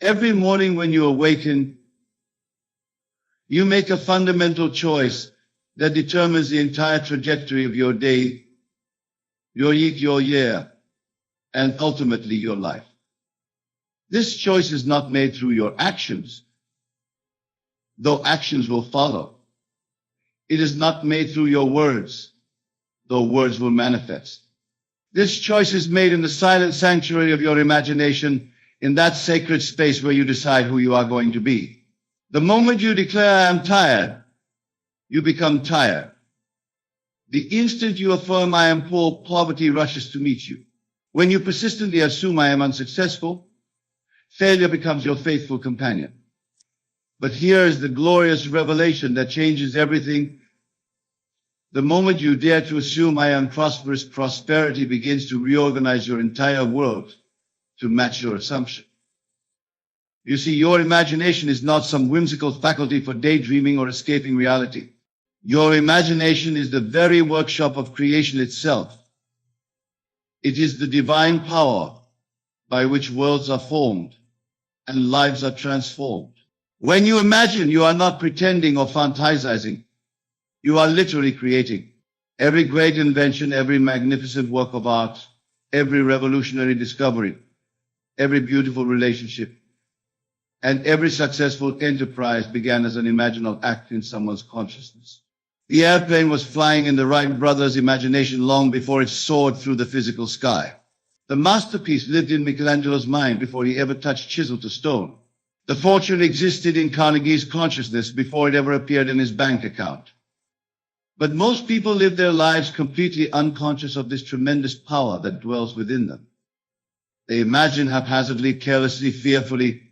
Every morning when you awaken, you make a fundamental choice that determines the entire trajectory of your day, your week, your year, and ultimately your life. This choice is not made through your actions, though actions will follow. It is not made through your words, though words will manifest. This choice is made in the silent sanctuary of your imagination, in that sacred space where you decide who you are going to be. The moment you declare, "I am tired," you become tired. The instant you affirm, "I am poor," poverty rushes to meet you. When you persistently assume, "I am unsuccessful," failure becomes your faithful companion. But here is the glorious revelation that changes everything. The moment you dare to assume, "I am prosperous," prosperity begins to reorganize your entire world to match your assumption. You see, your imagination is not some whimsical faculty for daydreaming or escaping reality. Your imagination is the very workshop of creation itself. It is the divine power by which worlds are formed and lives are transformed. When you imagine, you are not pretending or fantasizing. You are literally creating. Every great invention, every magnificent work of art, every revolutionary discovery, every beautiful relationship, and every successful enterprise began as an imaginal act in someone's consciousness. The airplane was flying in the Wright brothers' imagination long before it soared through the physical sky. The masterpiece lived in Michelangelo's mind before he ever touched chisel to stone. The fortune existed in Carnegie's consciousness before it ever appeared in his bank account. But most people live their lives completely unconscious of this tremendous power that dwells within them. They imagine haphazardly, carelessly, fearfully.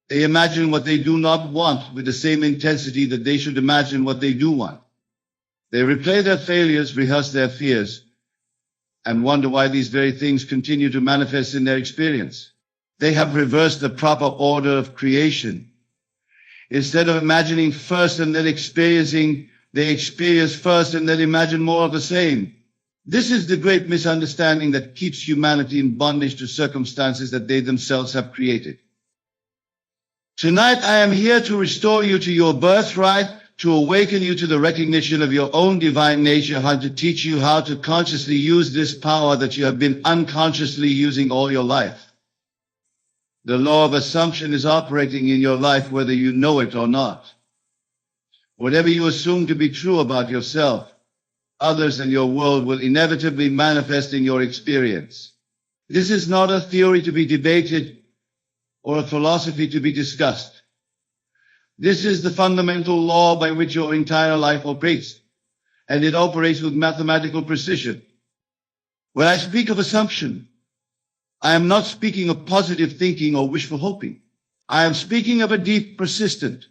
They imagine what they do not want with the same intensity that they should imagine what they do want. They replay their failures, rehearse their fears, and wonder why these very things continue to manifest in their experience. They have reversed the proper order of creation. Instead of imagining first and then experiencing, they experience first and then imagine more of the same. This is the great misunderstanding that keeps humanity in bondage to circumstances that they themselves have created. Tonight, I am here to restore you to your birthright, to awaken you to the recognition of your own divine nature, how to teach you how to consciously use this power that you have been unconsciously using all your life. The law of assumption is operating in your life whether you know it or not. Whatever you assume to be true about yourself, others, and your world will inevitably manifest in your experience. This is not a theory to be debated or a philosophy to be discussed. This is the fundamental law by which your entire life operates, and it operates with mathematical precision. When I speak of assumption, I am not speaking of positive thinking or wishful hoping. I am speaking of a deep, persistent,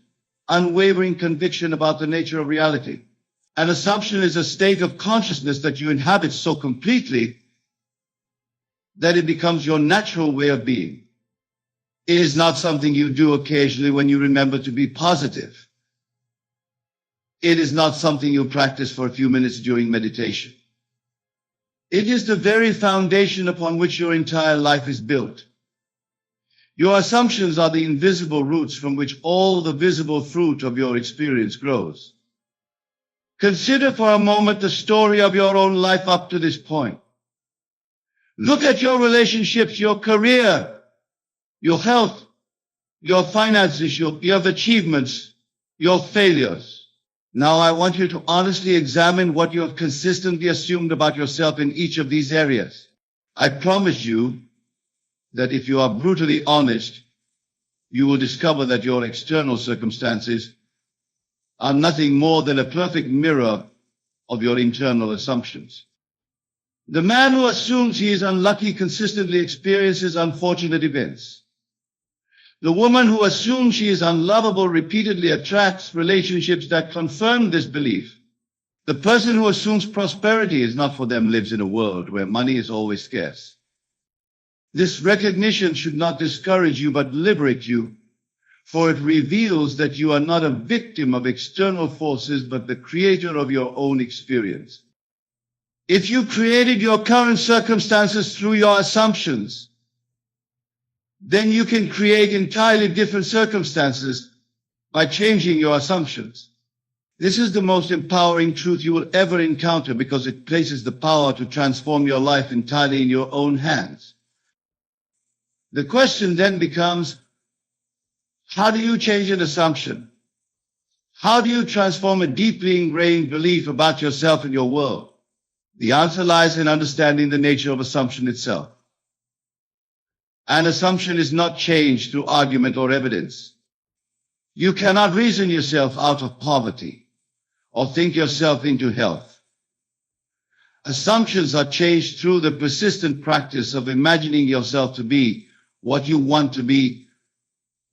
unwavering conviction about the nature of reality. An assumption is a state of consciousness that you inhabit so completely that it becomes your natural way of being. It is not something you do occasionally when you remember to be positive. It is not something you practice for a few minutes during meditation. It is the very foundation upon which your entire life is built. Your assumptions are the invisible roots from which all the visible fruit of your experience grows. Consider for a moment the story of your own life up to this point. Look at your relationships, your career, your health, your finances, your achievements, your failures. Now I want you to honestly examine what you have consistently assumed about yourself in each of these areas. I promise you that if you are brutally honest, you will discover that your external circumstances are nothing more than a perfect mirror of your internal assumptions. The man who assumes he is unlucky consistently experiences unfortunate events. The woman who assumes she is unlovable repeatedly attracts relationships that confirm this belief. The person who assumes prosperity is not for them lives in a world where money is always scarce. This recognition should not discourage you but liberate you, for it reveals that you are not a victim of external forces but the creator of your own experience. If you created your current circumstances through your assumptions, then you can create entirely different circumstances by changing your assumptions. This is the most empowering truth you will ever encounter because it places the power to transform your life entirely in your own hands. The question then becomes, how do you change an assumption? How do you transform a deeply ingrained belief about yourself and your world? The answer lies in understanding the nature of assumption itself. An assumption is not changed through argument or evidence. You cannot reason yourself out of poverty or think yourself into health. Assumptions are changed through the persistent practice of imagining yourself to be what you want to be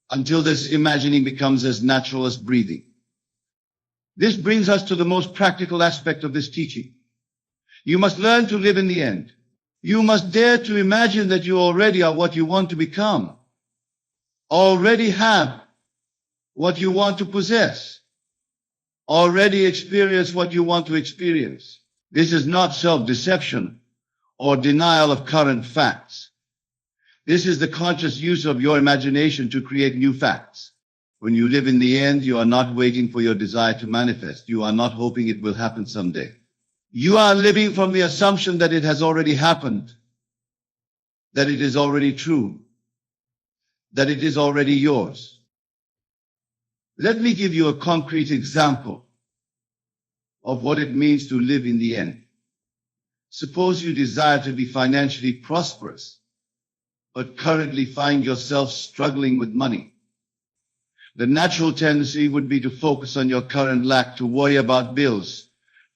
until this imagining becomes as natural as breathing. This brings us to the most practical aspect of this teaching. You must learn to live in the end. You must dare to imagine that you already are what you want to become, already have what you want to possess, already experience what you want to experience. This is not self-deception or denial of current facts. This is the conscious use of your imagination to create new facts. When you live in the end, you are not waiting for your desire to manifest. You are not hoping it will happen someday. You are living from the assumption that it has already happened, that it is already true, that it is already yours. Let me give you a concrete example of what it means to live in the end. Suppose you desire to be financially prosperous, but currently find yourself struggling with money. The natural tendency would be to focus on your current lack, to worry about bills,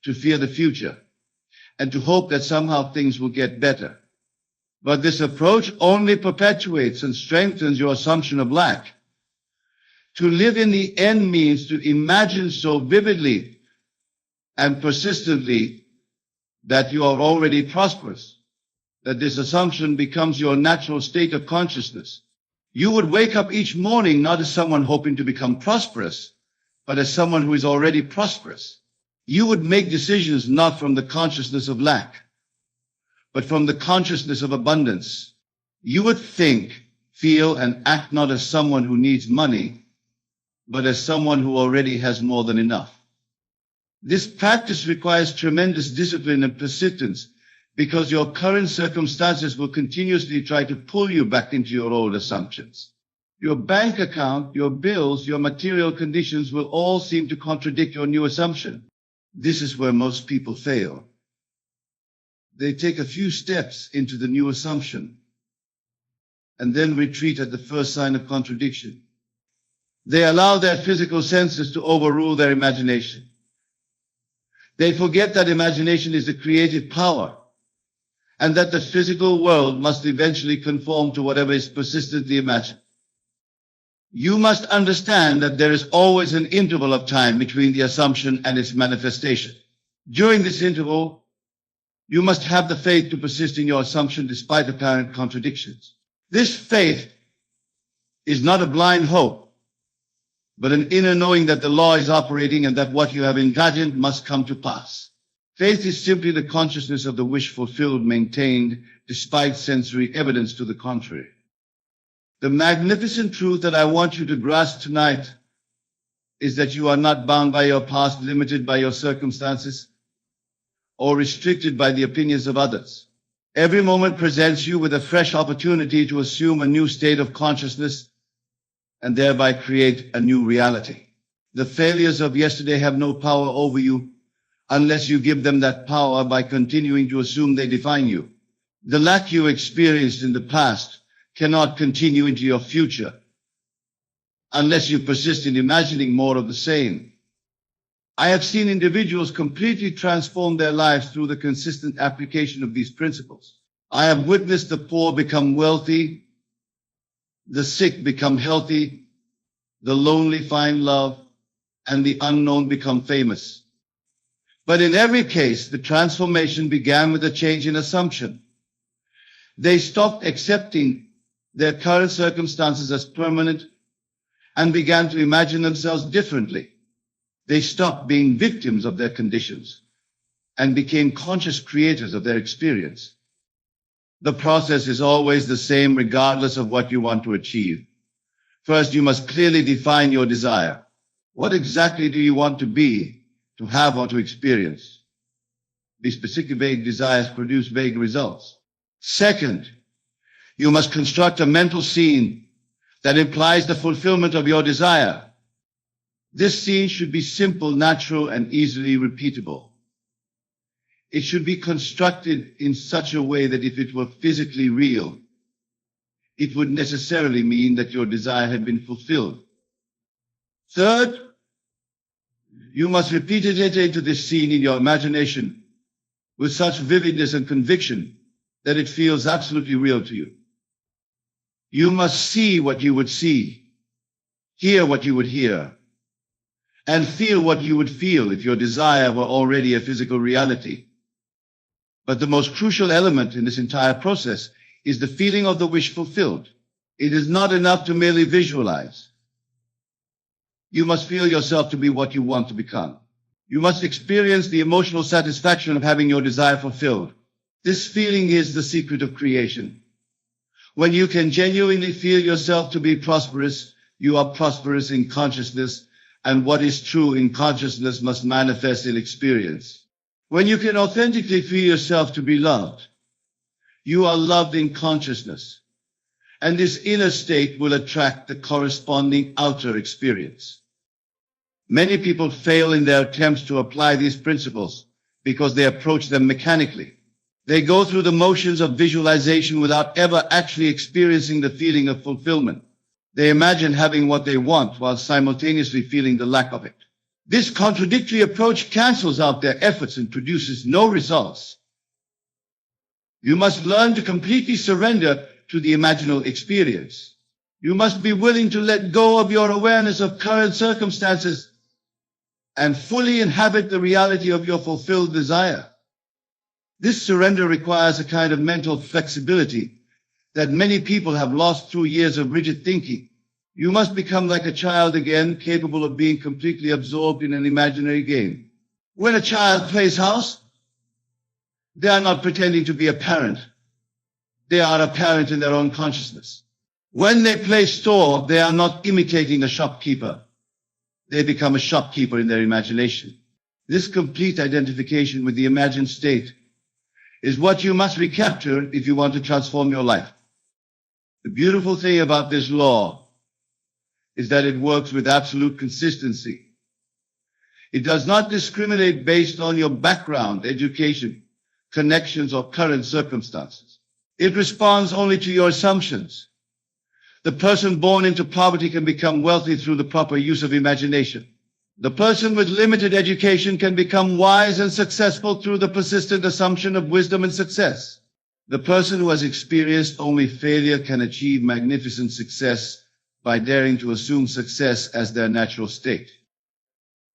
to fear the future, and to hope that somehow things will get better. But this approach only perpetuates and strengthens your assumption of lack. To live in the end means to imagine so vividly and persistently that you are already prosperous, that this assumption becomes your natural state of consciousness. You would wake up each morning not as someone hoping to become prosperous, but as someone who is already prosperous. You would make decisions not from the consciousness of lack, but from the consciousness of abundance. You would think, feel, and act not as someone who needs money, but as someone who already has more than enough. This practice requires tremendous discipline and persistence, because your current circumstances will continuously try to pull you back into your old assumptions. Your bank account, your bills, your material conditions will all seem to contradict your new assumption. This is where most people fail. They take a few steps into the new assumption and then retreat at the first sign of contradiction. They allow their physical senses to overrule their imagination. They forget that imagination is a creative power, and that the physical world must eventually conform to whatever is persistently imagined. You must understand that there is always an interval of time between the assumption and its manifestation. During this interval, you must have the faith to persist in your assumption despite apparent contradictions. This faith is not a blind hope, but an inner knowing that the law is operating and that what you have imagined must come to pass. Faith is simply the consciousness of the wish fulfilled, maintained despite sensory evidence to the contrary. The magnificent truth that I want you to grasp tonight is that you are not bound by your past, limited by your circumstances, or restricted by the opinions of others. Every moment presents you with a fresh opportunity to assume a new state of consciousness and thereby create a new reality. The failures of yesterday have no power over you unless you give them that power by continuing to assume they define you. The lack you experienced in the past cannot continue into your future unless you persist in imagining more of the same. I have seen individuals completely transform their lives through the consistent application of these principles. I have witnessed the poor become wealthy, the sick become healthy, the lonely find love, and the unknown become famous. But in every case, the transformation began with a change in assumption. They stopped accepting their current circumstances as permanent and began to imagine themselves differently. They stopped being victims of their conditions and became conscious creators of their experience. The process is always the same regardless of what you want to achieve. First, you must clearly define your desire. What exactly do you want to be, to have, or to experience? These specific vague desires produce vague results. Second, you must construct a mental scene that implies the fulfillment of your desire. This scene should be simple, natural, and easily repeatable. It should be constructed in such a way that if it were physically real, it would necessarily mean that your desire had been fulfilled. Third, you must repeatedly enter into this scene in your imagination with such vividness and conviction that it feels absolutely real to you. You must see what you would see, hear what you would hear, and feel what you would feel if your desire were already a physical reality. But the most crucial element in this entire process is the feeling of the wish fulfilled. It is not enough to merely visualize. You must feel yourself to be what you want to become. You must experience the emotional satisfaction of having your desire fulfilled. This feeling is the secret of creation. When you can genuinely feel yourself to be prosperous, you are prosperous in consciousness, and what is true in consciousness must manifest in experience. When you can authentically feel yourself to be loved, you are loved in consciousness, and this inner state will attract the corresponding outer experience. Many people fail in their attempts to apply these principles because they approach them mechanically. They go through the motions of visualization without ever actually experiencing the feeling of fulfillment. They imagine having what they want while simultaneously feeling the lack of it. This contradictory approach cancels out their efforts and produces no results. You must learn to completely surrender to the imaginal experience. You must be willing to let go of your awareness of current circumstances and fully inhabit the reality of your fulfilled desire. This surrender requires a kind of mental flexibility that many people have lost through years of rigid thinking. You must become like a child again, capable of being completely absorbed in an imaginary game. When a child plays house, they are not pretending to be a parent. They are a parent in their own consciousness. When they play store, they are not imitating a shopkeeper. They become a shopkeeper in their imagination. This complete identification with the imagined state is what you must recapture if you want to transform your life. The beautiful thing about this law is that it works with absolute consistency. It does not discriminate based on your background, education, connections, or current circumstances. It responds only to your assumptions. The person born into poverty can become wealthy through the proper use of imagination. The person with limited education can become wise and successful through the persistent assumption of wisdom and success. The person who has experienced only failure can achieve magnificent success by daring to assume success as their natural state.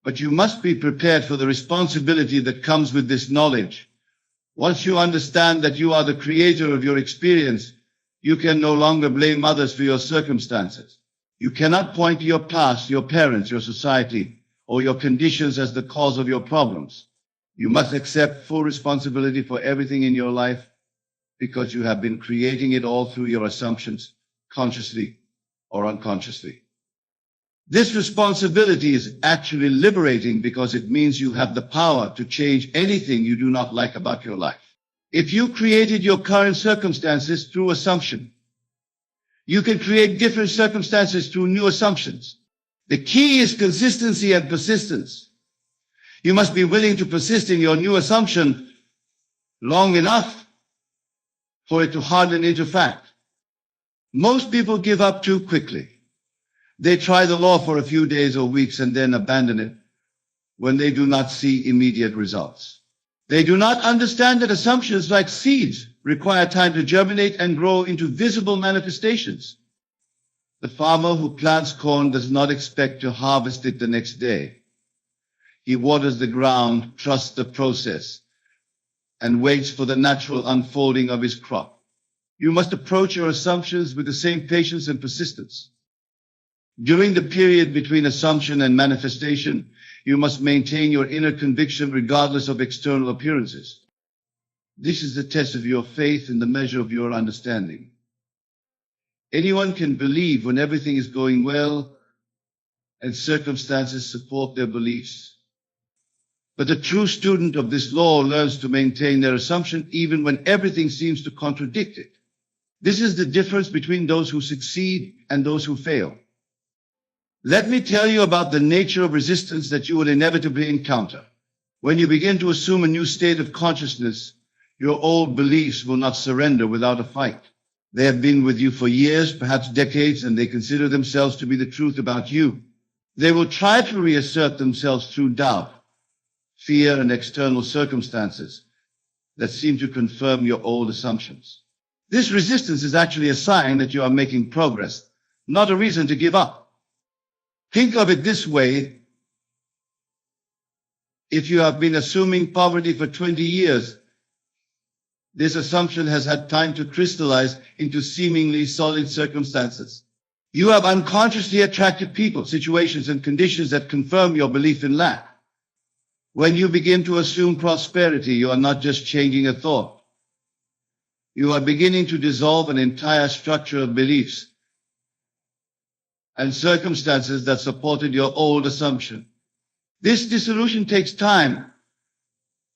But you must be prepared for the responsibility that comes with this knowledge. Once you understand that you are the creator of your experience, you can no longer blame others for your circumstances. You cannot point to your past, your parents, your society, or your conditions as the cause of your problems. You must accept full responsibility for everything in your life because you have been creating it all through your assumptions, consciously or unconsciously. This responsibility is actually liberating because it means you have the power to change anything you do not like about your life. If you created your current circumstances through assumption, you can create different circumstances through new assumptions. The key is consistency and persistence. You must be willing to persist in your new assumption long enough for it to harden into fact. Most people give up too quickly. They try the law for a few days or weeks and then abandon it when they do not see immediate results. They do not understand that assumptions, like seeds, require time to germinate and grow into visible manifestations. The farmer who plants corn does not expect to harvest it the next day. He waters the ground, trusts the process, and waits for the natural unfolding of his crop. You must approach your assumptions with the same patience and persistence. During the period between assumption and manifestation, you must maintain your inner conviction regardless of external appearances. This is the test of your faith and the measure of your understanding. Anyone can believe when everything is going well and circumstances support their beliefs. But the true student of this law learns to maintain their assumption even when everything seems to contradict it. This is the difference between those who succeed and those who fail. Let me tell you about the nature of resistance that you will inevitably encounter. When you begin to assume a new state of consciousness, your old beliefs will not surrender without a fight. They have been with you for years, perhaps decades, and they consider themselves to be the truth about you. They will try to reassert themselves through doubt, fear, and external circumstances that seem to confirm your old assumptions. This resistance is actually a sign that you are making progress, not a reason to give up. Think of it this way. If you have been assuming poverty for 20 years, this assumption has had time to crystallize into seemingly solid circumstances. You have unconsciously attracted people, situations, and conditions that confirm your belief in lack. When you begin to assume prosperity, you are not just changing a thought. You are beginning to dissolve an entire structure of beliefs and circumstances that supported your old assumption. This dissolution takes time,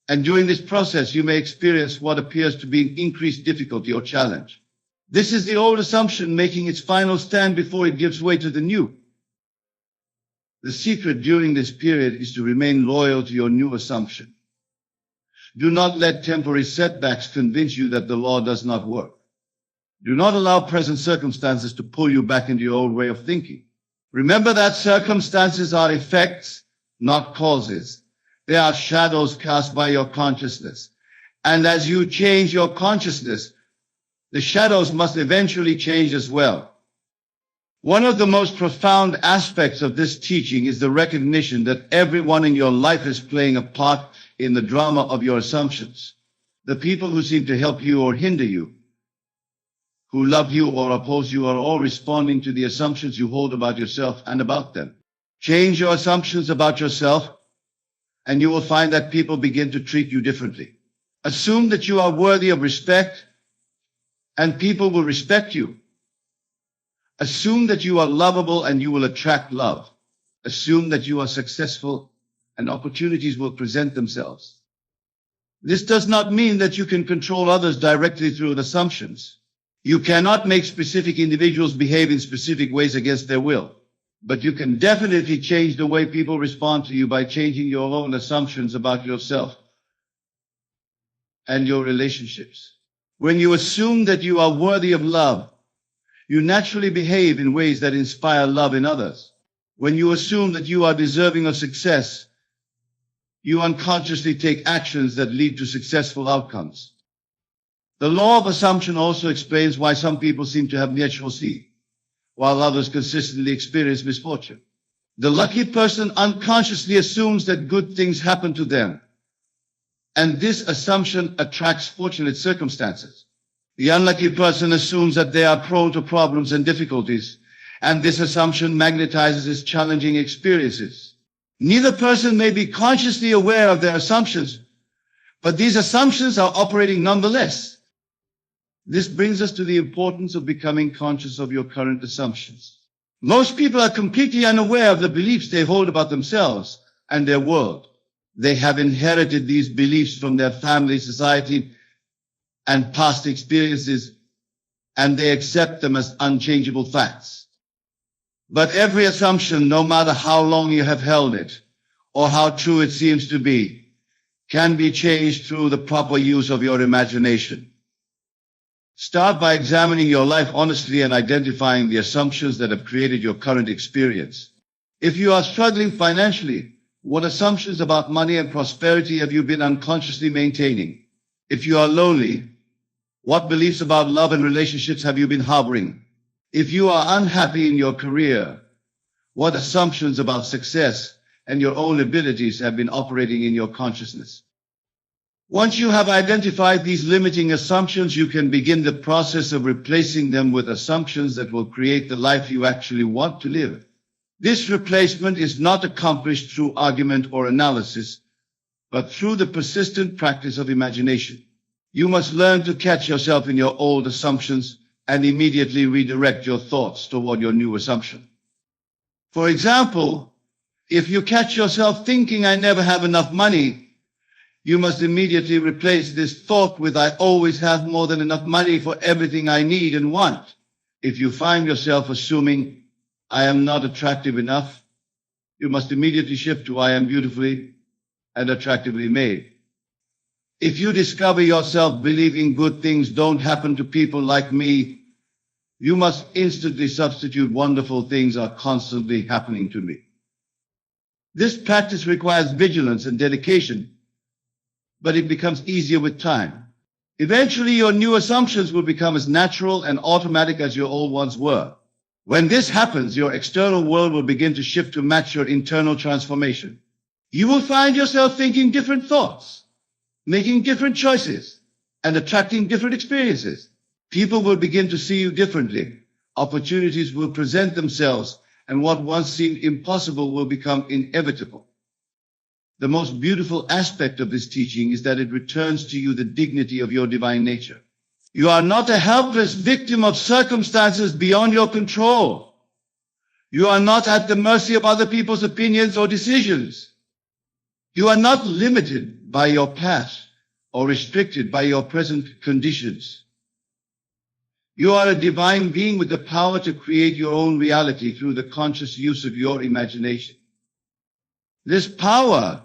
and during this process, you may experience what appears to be increased difficulty or challenge. This is the old assumption making its final stand before it gives way to the new. The secret during this period is to remain loyal to your new assumption. Do not let temporary setbacks convince you that the law does not work. Do not allow present circumstances to pull you back into your old way of thinking. Remember that circumstances are effects, not causes. They are shadows cast by your consciousness. And as you change your consciousness, the shadows must eventually change as well. One of the most profound aspects of this teaching is the recognition that everyone in your life is playing a part in the drama of your assumptions. The people who seem to help you or hinder you, who love you or oppose you, are all responding to the assumptions you hold about yourself and about them. Change your assumptions about yourself, and you will find that people begin to treat you differently. Assume that you are worthy of respect, and people will respect you. Assume that you are lovable, and you will attract love. Assume that you are successful, and opportunities will present themselves. This does not mean that you can control others directly through assumptions. You cannot make specific individuals behave in specific ways against their will. But you can definitely change the way people respond to you by changing your own assumptions about yourself and your relationships. When you assume that you are worthy of love, you naturally behave in ways that inspire love in others. When you assume that you are deserving of success, you unconsciously take actions that lead to successful outcomes. The law of assumption also explains why some people seem to have natural seed, while others consistently experience misfortune. The lucky person unconsciously assumes that good things happen to them, and this assumption attracts fortunate circumstances. The unlucky person assumes that they are prone to problems and difficulties, and this assumption magnetizes his challenging experiences. Neither person may be consciously aware of their assumptions, but these assumptions are operating nonetheless. This brings us to the importance of becoming conscious of your current assumptions. Most people are completely unaware of the beliefs they hold about themselves and their world. They have inherited these beliefs from their family, society, and past experiences, and they accept them as unchangeable facts. But every assumption, no matter how long you have held it, or how true it seems to be, can be changed through the proper use of your imagination. Start by examining your life honestly and identifying the assumptions that have created your current experience. If you are struggling financially, what assumptions about money and prosperity have you been unconsciously maintaining? If you are lonely, what beliefs about love and relationships have you been harboring? If you are unhappy in your career, what assumptions about success and your own abilities have been operating in your consciousness? Once you have identified these limiting assumptions, you can begin the process of replacing them with assumptions that will create the life you actually want to live. This replacement is not accomplished through argument or analysis, but through the persistent practice of imagination. You must learn to catch yourself in your old assumptions and immediately redirect your thoughts toward your new assumption. For example, if you catch yourself thinking, "I never have enough money," you must immediately replace this thought with, "I always have more than enough money for everything I need and want." If you find yourself assuming, "I am not attractive enough," you must immediately shift to, "I am beautifully and attractively made." If you discover yourself believing, "Good things don't happen to people like me," you must instantly substitute, "Wonderful things are constantly happening to me." This practice requires vigilance and dedication, but it becomes easier with time. Eventually, your new assumptions will become as natural and automatic as your old ones were. When this happens, your external world will begin to shift to match your internal transformation. You will find yourself thinking different thoughts, making different choices, and attracting different experiences. People will begin to see you differently. Opportunities will present themselves, and what once seemed impossible will become inevitable. The most beautiful aspect of this teaching is that it returns to you the dignity of your divine nature. You are not a helpless victim of circumstances beyond your control. You are not at the mercy of other people's opinions or decisions. You are not limited by your past or restricted by your present conditions. You are a divine being with the power to create your own reality through the conscious use of your imagination. This power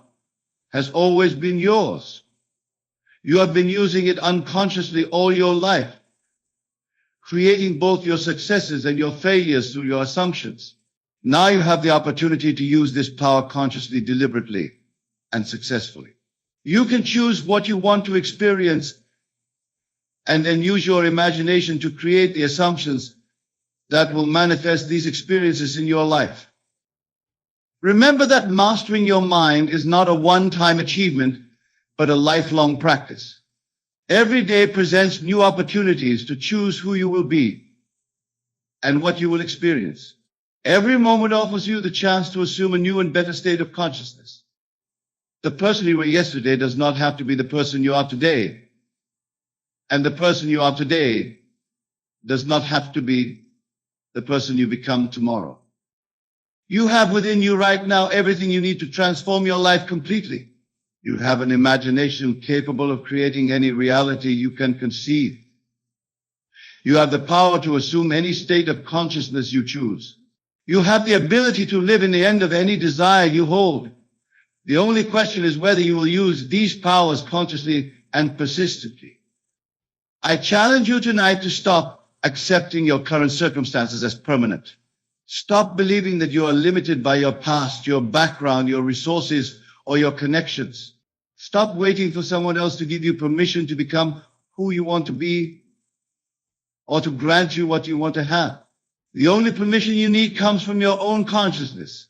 has always been yours. You have been using it unconsciously all your life, creating both your successes and your failures through your assumptions. Now you have the opportunity to use this power consciously, deliberately, and successfully. You can choose what you want to experience and then use your imagination to create the assumptions that will manifest these experiences in your life. Remember that mastering your mind is not a one-time achievement, but a lifelong practice. Every day presents new opportunities to choose who you will be and what you will experience. Every moment offers you the chance to assume a new and better state of consciousness. The person you were yesterday does not have to be the person you are today. And the person you are today does not have to be the person you become tomorrow. You have within you right now everything you need to transform your life completely. You have an imagination capable of creating any reality you can conceive. You have the power to assume any state of consciousness you choose. You have the ability to live in the end of any desire you hold. The only question is whether you will use these powers consciously and persistently. I challenge you tonight to stop accepting your current circumstances as permanent. Stop believing that you are limited by your past, your background, your resources, or your connections. Stop waiting for someone else to give you permission to become who you want to be or to grant you what you want to have. The only permission you need comes from your own consciousness.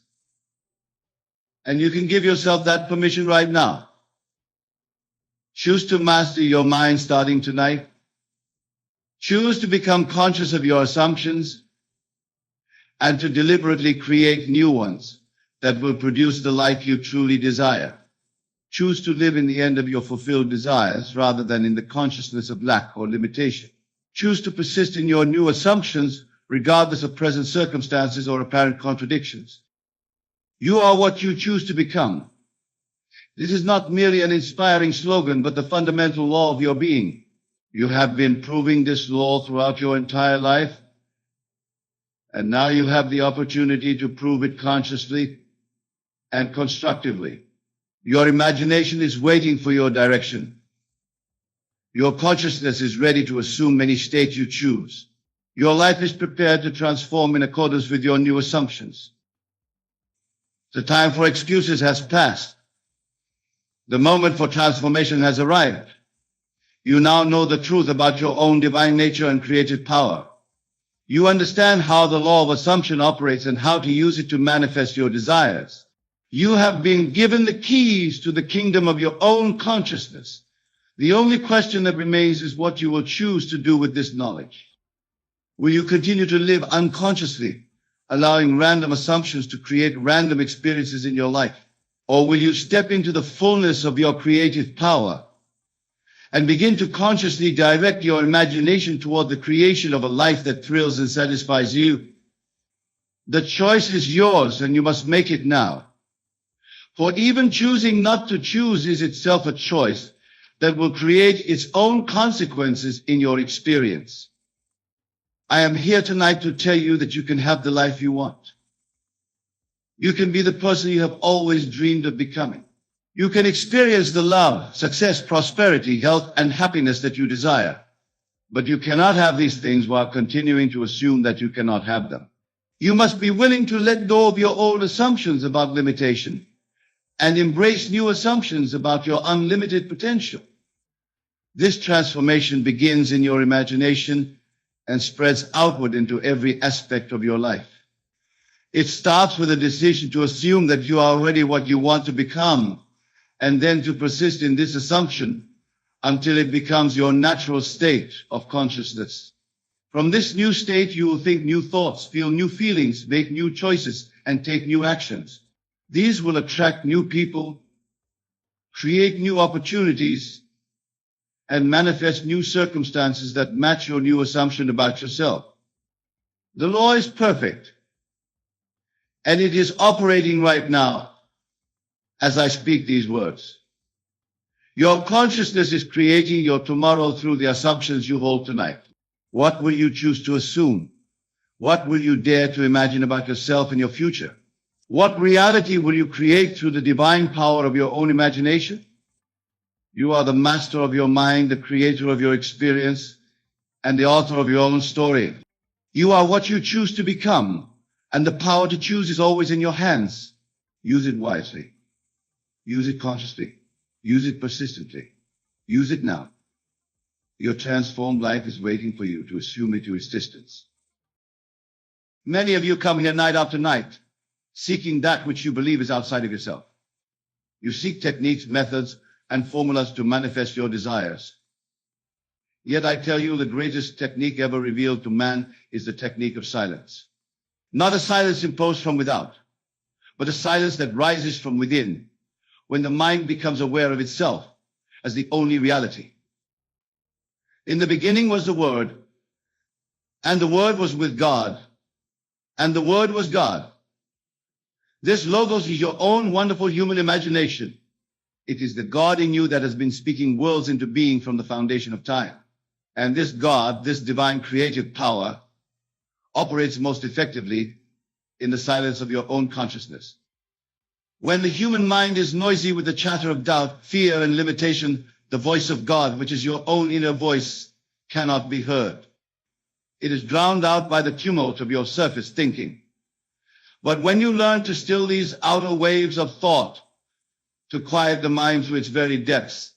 And you can give yourself that permission right now. Choose to master your mind starting tonight. Choose to become conscious of your assumptions and to deliberately create new ones that will produce the life you truly desire. Choose to live in the end of your fulfilled desires rather than in the consciousness of lack or limitation. Choose to persist in your new assumptions regardless of present circumstances or apparent contradictions. You are what you choose to become. This is not merely an inspiring slogan, but the fundamental law of your being. You have been proving this law throughout your entire life, and now you have the opportunity to prove it consciously and constructively. Your imagination is waiting for your direction. Your consciousness is ready to assume any state you choose. Your life is prepared to transform in accordance with your new assumptions. The time for excuses has passed. The moment for transformation has arrived. You now know the truth about your own divine nature and creative power. You understand how the law of assumption operates and how to use it to manifest your desires. You have been given the keys to the kingdom of your own consciousness. The only question that remains is what you will choose to do with this knowledge. Will you continue to live unconsciously, allowing random assumptions to create random experiences in your life? Or will you step into the fullness of your creative power and begin to consciously direct your imagination toward the creation of a life that thrills and satisfies you. The choice is yours, and you must make it now. For even choosing not to choose is itself a choice that will create its own consequences in your experience. I am here tonight to tell you that you can have the life you want. You can be the person you have always dreamed of becoming. You can experience the love, success, prosperity, health, and happiness that you desire. But you cannot have these things while continuing to assume that you cannot have them. You must be willing to let go of your old assumptions about limitation and embrace new assumptions about your unlimited potential. This transformation begins in your imagination and spreads outward into every aspect of your life. It starts with a decision to assume that you are already what you want to become, and then to persist in this assumption until it becomes your natural state of consciousness. From this new state, you will think new thoughts, feel new feelings, make new choices, and take new actions. These will attract new people, create new opportunities, and manifest new circumstances that match your new assumption about yourself. The law is perfect, and it is operating right now as I speak these words. Your consciousness is creating your tomorrow through the assumptions you hold tonight. What will you choose to assume? What will you dare to imagine about yourself and your future? What reality will you create through the divine power of your own imagination? You are the master of your mind, the creator of your experience, and the author of your own story. You are what you choose to become, and the power to choose is always in your hands. Use it wisely. Use it consciously. Use it persistently. Use it now. Your transformed life is waiting for you to assume it to its distance. Many of you come here night after night, seeking that which you believe is outside of yourself. You seek techniques, methods, and formulas to manifest your desires. Yet I tell you, the greatest technique ever revealed to man is the technique of silence. Not a silence imposed from without, but a silence that rises from within, when the mind becomes aware of itself as the only reality. In the beginning was the Word, and the Word was with God, and the Word was God. This logos is your own wonderful human imagination. It is the God in you that has been speaking worlds into being from the foundation of time. And this God, this divine creative power, operates most effectively in the silence of your own consciousness. When the human mind is noisy with the chatter of doubt, fear, and limitation, the voice of God, which is your own inner voice, cannot be heard. It is drowned out by the tumult of your surface thinking. But when you learn to still these outer waves of thought, to quiet the mind to its very depths,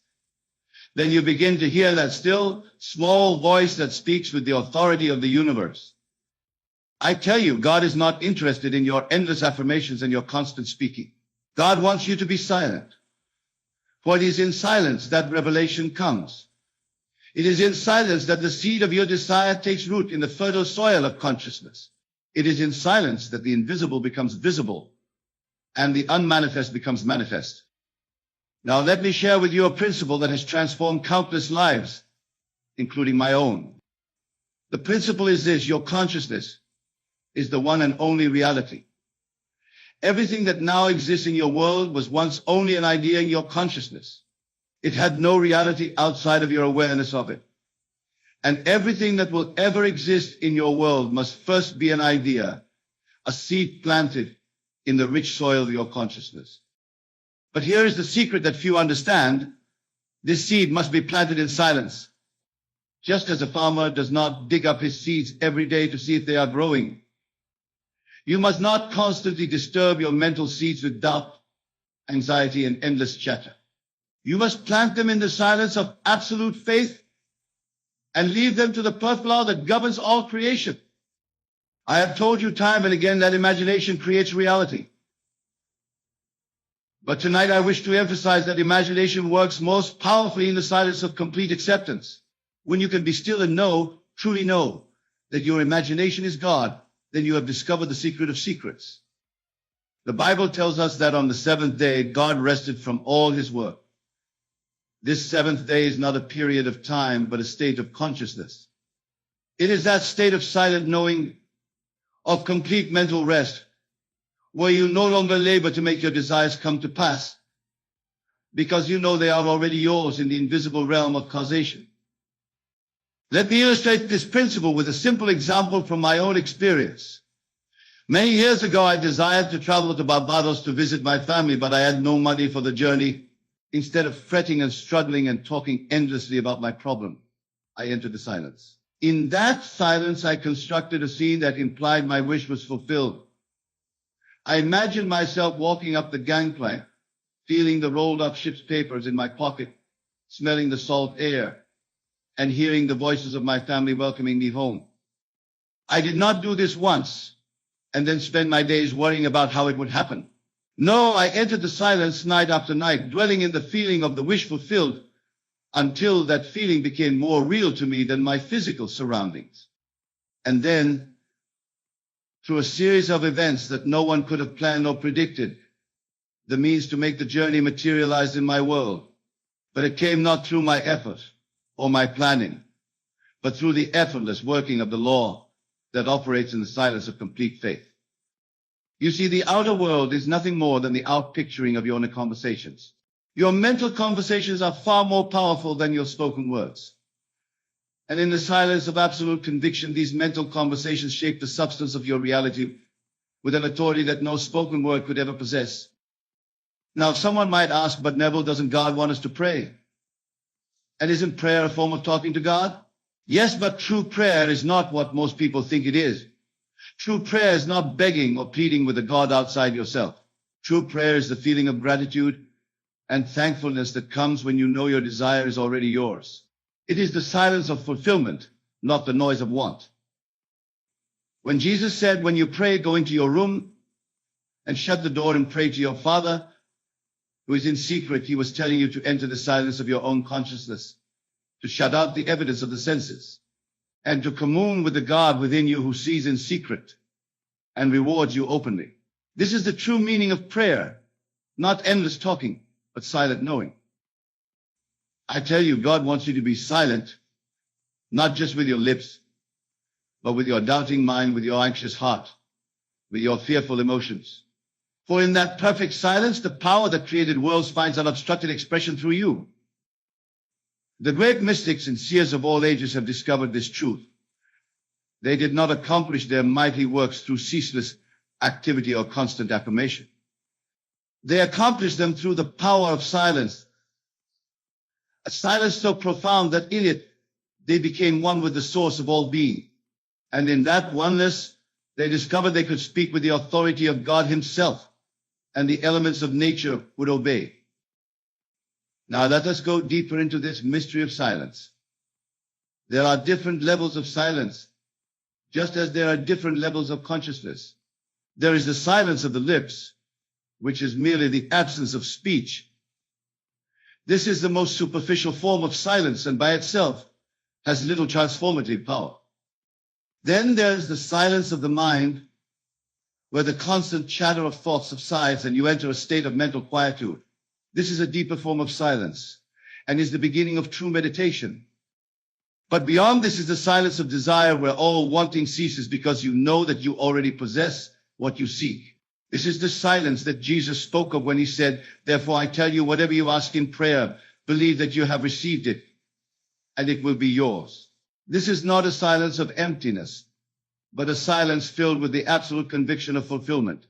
then you begin to hear that still, small voice that speaks with the authority of the universe. I tell you, God is not interested in your endless affirmations and your constant speaking. God wants you to be silent. For it is in silence that revelation comes. It is in silence that the seed of your desire takes root in the fertile soil of consciousness. It is in silence that the invisible becomes visible and the unmanifest becomes manifest. Now let me share with you a principle that has transformed countless lives, including my own. The principle is this: your consciousness is the one and only reality. Everything that now exists in your world was once only an idea in your consciousness. It had no reality outside of your awareness of it. And everything that will ever exist in your world must first be an idea, a seed planted in the rich soil of your consciousness. But here is the secret that few understand. This seed must be planted in silence. Just as a farmer does not dig up his seeds every day to see if they are growing. You must not constantly disturb your mental seeds with doubt, anxiety, and endless chatter. You must plant them in the silence of absolute faith and leave them to the perfect law that governs all creation. I have told you time and again that imagination creates reality. But tonight I wish to emphasize that imagination works most powerfully in the silence of complete acceptance. When you can be still and know, truly know, that your imagination is God, then you have discovered the secret of secrets. The Bible tells us that on the seventh day, God rested from all his work. This seventh day is not a period of time, but a state of consciousness. It is that state of silent knowing, of complete mental rest, where you no longer labor to make your desires come to pass, because you know they are already yours in the invisible realm of causation. Let me illustrate this principle with a simple example from my own experience. Many years ago, I desired to travel to Barbados to visit my family, but I had no money for the journey. Instead of fretting and struggling and talking endlessly about my problem, I entered the silence. In that silence, I constructed a scene that implied my wish was fulfilled. I imagined myself walking up the gangplank, feeling the rolled up ship's papers in my pocket, smelling the salt air, and hearing the voices of my family welcoming me home. I did not do this once and then spend my days worrying about how it would happen. No, I entered the silence night after night, dwelling in the feeling of the wish fulfilled, until that feeling became more real to me than my physical surroundings. And then, through a series of events that no one could have planned or predicted, the means to make the journey materialized in my world. But it came not through my effort or my planning, but through the effortless working of the law that operates in the silence of complete faith. You see, the outer world is nothing more than the outpicturing of your inner conversations. Your mental conversations are far more powerful than your spoken words. And in the silence of absolute conviction, these mental conversations shape the substance of your reality with an authority that no spoken word could ever possess. Now, someone might ask, but Neville, doesn't God want us to pray? And isn't prayer a form of talking to God? Yes, but true prayer is not what most people think it is. True prayer is not begging or pleading with a God outside yourself. True prayer is the feeling of gratitude and thankfulness that comes when you know your desire is already yours. It is the silence of fulfillment, not the noise of want. When Jesus said, when you pray, go into your room and shut the door and pray to your Father who is in secret, he was telling you to enter the silence of your own consciousness, to shut out the evidence of the senses, and to commune with the God within you who sees in secret and rewards you openly. This is the true meaning of prayer, not endless talking, but silent knowing. I tell you, God wants you to be silent, not just with your lips, but with your doubting mind, with your anxious heart, with your fearful emotions. For in that perfect silence, the power that created worlds finds unobstructed expression through you. The great mystics and seers of all ages have discovered this truth. They did not accomplish their mighty works through ceaseless activity or constant affirmation. They accomplished them through the power of silence, a silence so profound that in it they became one with the source of all being. And in that oneness, they discovered they could speak with the authority of God himself, and the elements of nature would obey. Now let us go deeper into this mystery of silence. There are different levels of silence, just as there are different levels of consciousness. There is the silence of the lips, which is merely the absence of speech. This is the most superficial form of silence, and by itself has little transformative power. Then there is the silence of the mind, where the constant chatter of thoughts subsides and you enter a state of mental quietude. This is a deeper form of silence and is the beginning of true meditation. But beyond this is the silence of desire, where all wanting ceases because you know that you already possess what you seek. This is the silence that Jesus spoke of when he said, therefore I tell you, whatever you ask in prayer, believe that you have received it and it will be yours. This is not a silence of emptiness, but a silence filled with the absolute conviction of fulfillment.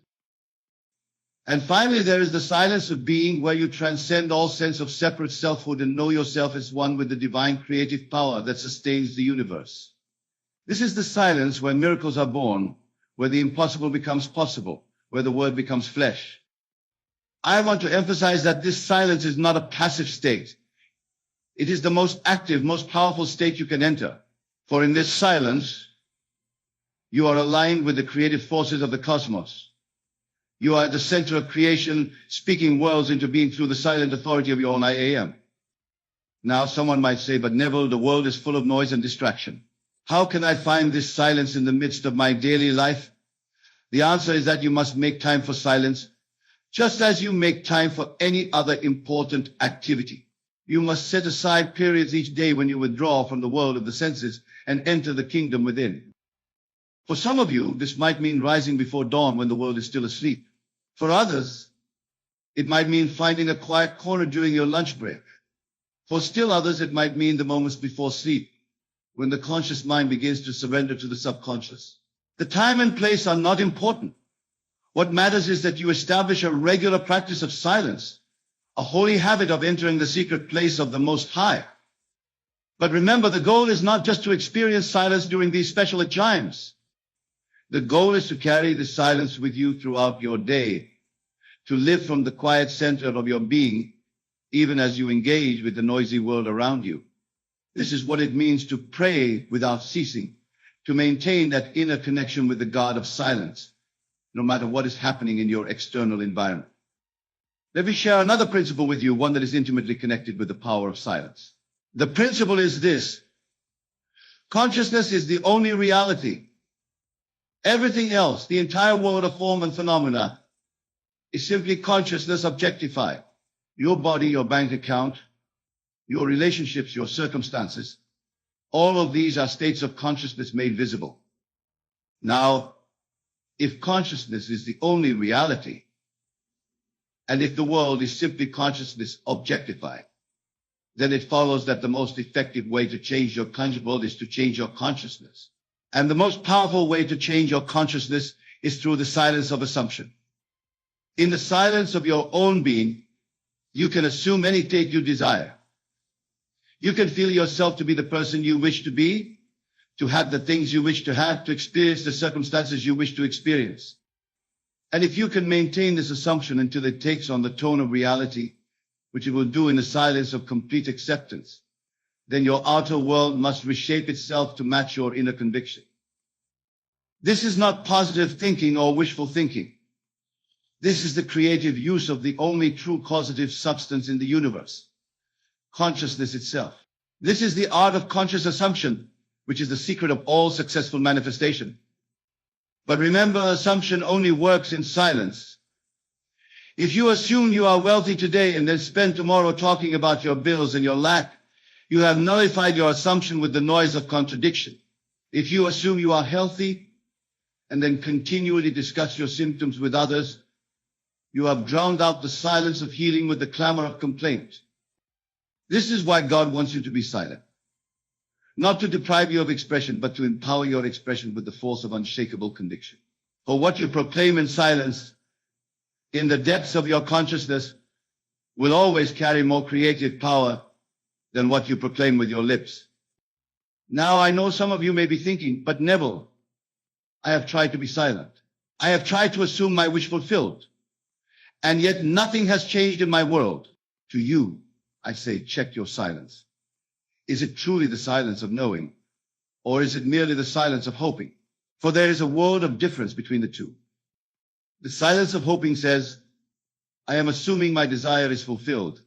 And finally, there is the silence of being, where you transcend all sense of separate selfhood and know yourself as one with the divine creative power that sustains the universe. This is the silence where miracles are born, where the impossible becomes possible, where the word becomes flesh. I want to emphasize that this silence is not a passive state. It is the most active, most powerful state you can enter. For in this silence, you are aligned with the creative forces of the cosmos. You are at the center of creation, speaking worlds into being through the silent authority of your own I am. Now, someone might say, but Neville, the world is full of noise and distraction. How can I find this silence in the midst of my daily life? The answer is that you must make time for silence, just as you make time for any other important activity. You must set aside periods each day when you withdraw from the world of the senses and enter the kingdom within. For some of you, this might mean rising before dawn when the world is still asleep. For others, it might mean finding a quiet corner during your lunch break. For still others, it might mean the moments before sleep, when the conscious mind begins to surrender to the subconscious. The time and place are not important. What matters is that you establish a regular practice of silence, a holy habit of entering the secret place of the Most High. But remember, the goal is not just to experience silence during these special times. The goal is to carry the silence with you throughout your day, to live from the quiet center of your being, even as you engage with the noisy world around you. This is what it means to pray without ceasing, to maintain that inner connection with the God of silence, no matter what is happening in your external environment. Let me share another principle with you, one that is intimately connected with the power of silence. The principle is this: consciousness is the only reality. Everything else, the entire world of form and phenomena, is simply consciousness objectified. Your body, your bank account, your relationships, your circumstances, all of these are states of consciousness made visible. Now, if consciousness is the only reality, and if the world is simply consciousness objectified, then it follows that the most effective way to change your world is to change your consciousness. And the most powerful way to change your consciousness is through the silence of assumption. In the silence of your own being, you can assume any state you desire. You can feel yourself to be the person you wish to be, to have the things you wish to have, to experience the circumstances you wish to experience. And if you can maintain this assumption until it takes on the tone of reality, which it will do in the silence of complete acceptance, then your outer world must reshape itself to match your inner conviction. This is not positive thinking or wishful thinking. This is the creative use of the only true causative substance in the universe, consciousness itself. This is the art of conscious assumption, which is the secret of all successful manifestation. But remember, assumption only works in silence. If you assume you are wealthy today and then spend tomorrow talking about your bills and your lack, you have nullified your assumption with the noise of contradiction. If you assume you are healthy and then continually discuss your symptoms with others, you have drowned out the silence of healing with the clamor of complaint. This is why God wants you to be silent. Not to deprive you of expression, but to empower your expression with the force of unshakable conviction. For what you proclaim in silence, in the depths of your consciousness, will always carry more creative power than what you proclaim with your lips. Now, I know some of you may be thinking, but Neville, I have tried to be silent. I have tried to assume my wish fulfilled, and yet nothing has changed in my world. To you, I say, check your silence. Is it truly the silence of knowing, or is it merely the silence of hoping? For there is a world of difference between the two. The silence of hoping says, I am assuming my desire is fulfilled,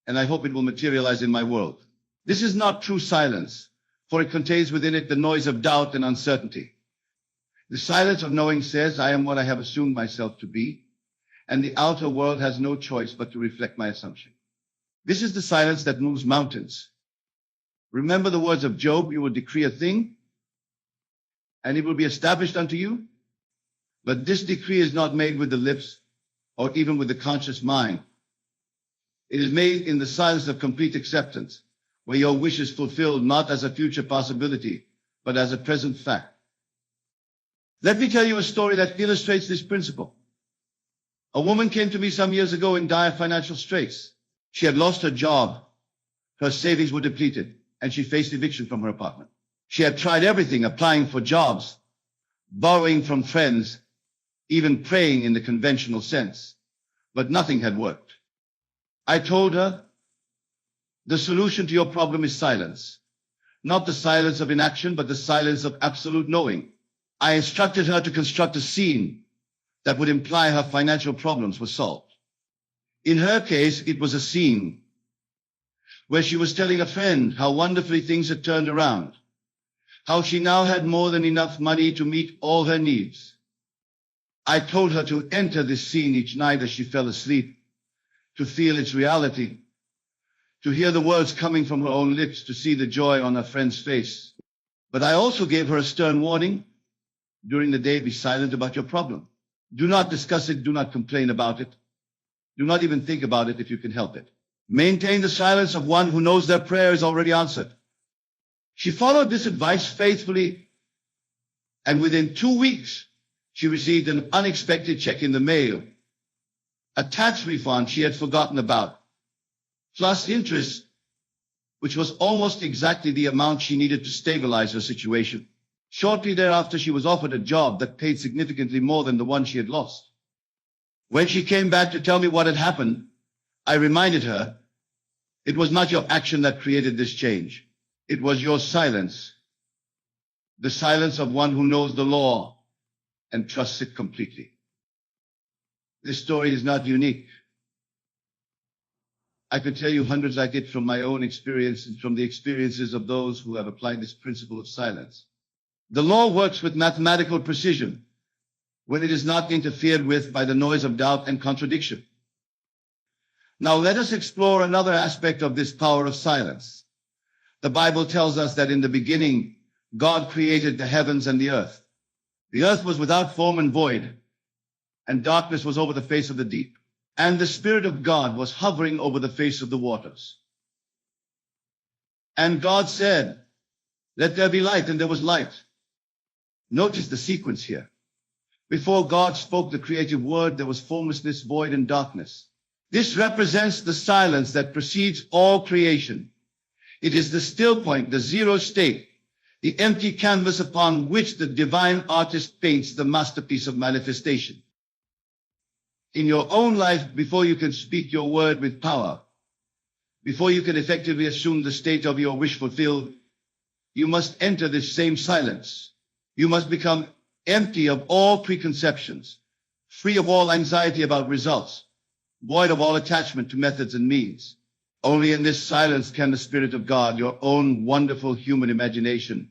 and I hope it will materialize in my world. This is not true silence, for it contains within it the noise of doubt and uncertainty. The silence of knowing says, I am what I have assumed myself to be, and the outer world has no choice but to reflect my assumption. This is the silence that moves mountains. Remember the words of Job, you will decree a thing, and it will be established unto you. But this decree is not made with the lips or even with the conscious mind. It is made in the silence of complete acceptance, where your wish is fulfilled not as a future possibility, but as a present fact. Let me tell you a story that illustrates this principle. A woman came to me some years ago in dire financial straits. She had lost her job, her savings were depleted, and she faced eviction from her apartment. She had tried everything, applying for jobs, borrowing from friends, even praying in the conventional sense, but nothing had worked. I told her, the solution to your problem is silence. Not the silence of inaction, but the silence of absolute knowing. I instructed her to construct a scene that would imply her financial problems were solved. In her case, it was a scene where she was telling a friend how wonderfully things had turned around, how she now had more than enough money to meet all her needs. I told her to enter this scene each night as she fell asleep, to feel its reality, to hear the words coming from her own lips, to see the joy on her friend's face. But I also gave her a stern warning. During the day, be silent about your problem. Do not discuss it. Do not complain about it. Do not even think about it if you can help it. Maintain the silence of one who knows their prayer is already answered. She followed this advice faithfully, and within 2 weeks, she received an unexpected check in the mail, a tax refund she had forgotten about, plus interest, which was almost exactly the amount she needed to stabilize her situation. Shortly thereafter, she was offered a job that paid significantly more than the one she had lost. When she came back to tell me what had happened, I reminded her, it was not your action that created this change. It was your silence, the silence of one who knows the law and trusts it completely. This story is not unique. I could tell you hundreds like it from my own experience and from the experiences of those who have applied this principle of silence. The law works with mathematical precision when it is not interfered with by the noise of doubt and contradiction. Now let us explore another aspect of this power of silence. The Bible tells us that in the beginning, God created the heavens and the earth. The earth was without form and void, and darkness was over the face of the deep. And the Spirit of God was hovering over the face of the waters. And God said, let there be light, and there was light. Notice the sequence here. Before God spoke the creative word, there was formlessness, void, and darkness. This represents the silence that precedes all creation. It is the still point, the zero state, the empty canvas upon which the divine artist paints the masterpiece of manifestation. In your own life, before you can speak your word with power, before you can effectively assume the state of your wish fulfilled, you must enter this same silence. You must become empty of all preconceptions, free of all anxiety about results, void of all attachment to methods and means. Only in this silence can the Spirit of God, your own wonderful human imagination,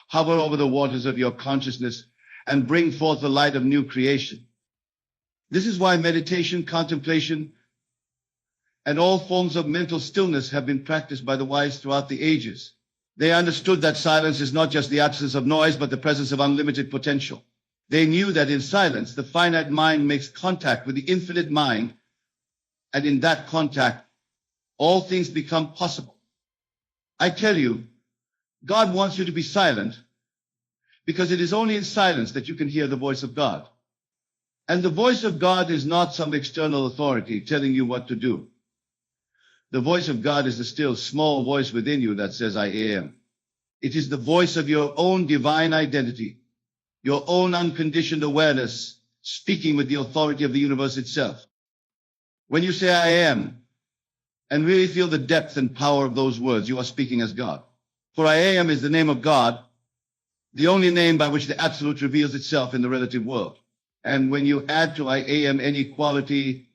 hover over the waters of your consciousness and bring forth the light of new creation. This is why meditation, contemplation, and all forms of mental stillness have been practiced by the wise throughout the ages. They understood that silence is not just the absence of noise, but the presence of unlimited potential. They knew that in silence, the finite mind makes contact with the infinite mind, and in that contact, all things become possible. I tell you, God wants you to be silent, because it is only in silence that you can hear the voice of God. And the voice of God is not some external authority telling you what to do. The voice of God is the still small voice within you that says, I am. It is the voice of your own divine identity, your own unconditioned awareness, speaking with the authority of the universe itself. When you say, I am, and really feel the depth and power of those words, you are speaking as God. For I am is the name of God, the only name by which the absolute reveals itself in the relative world. And when you add to I am any quality,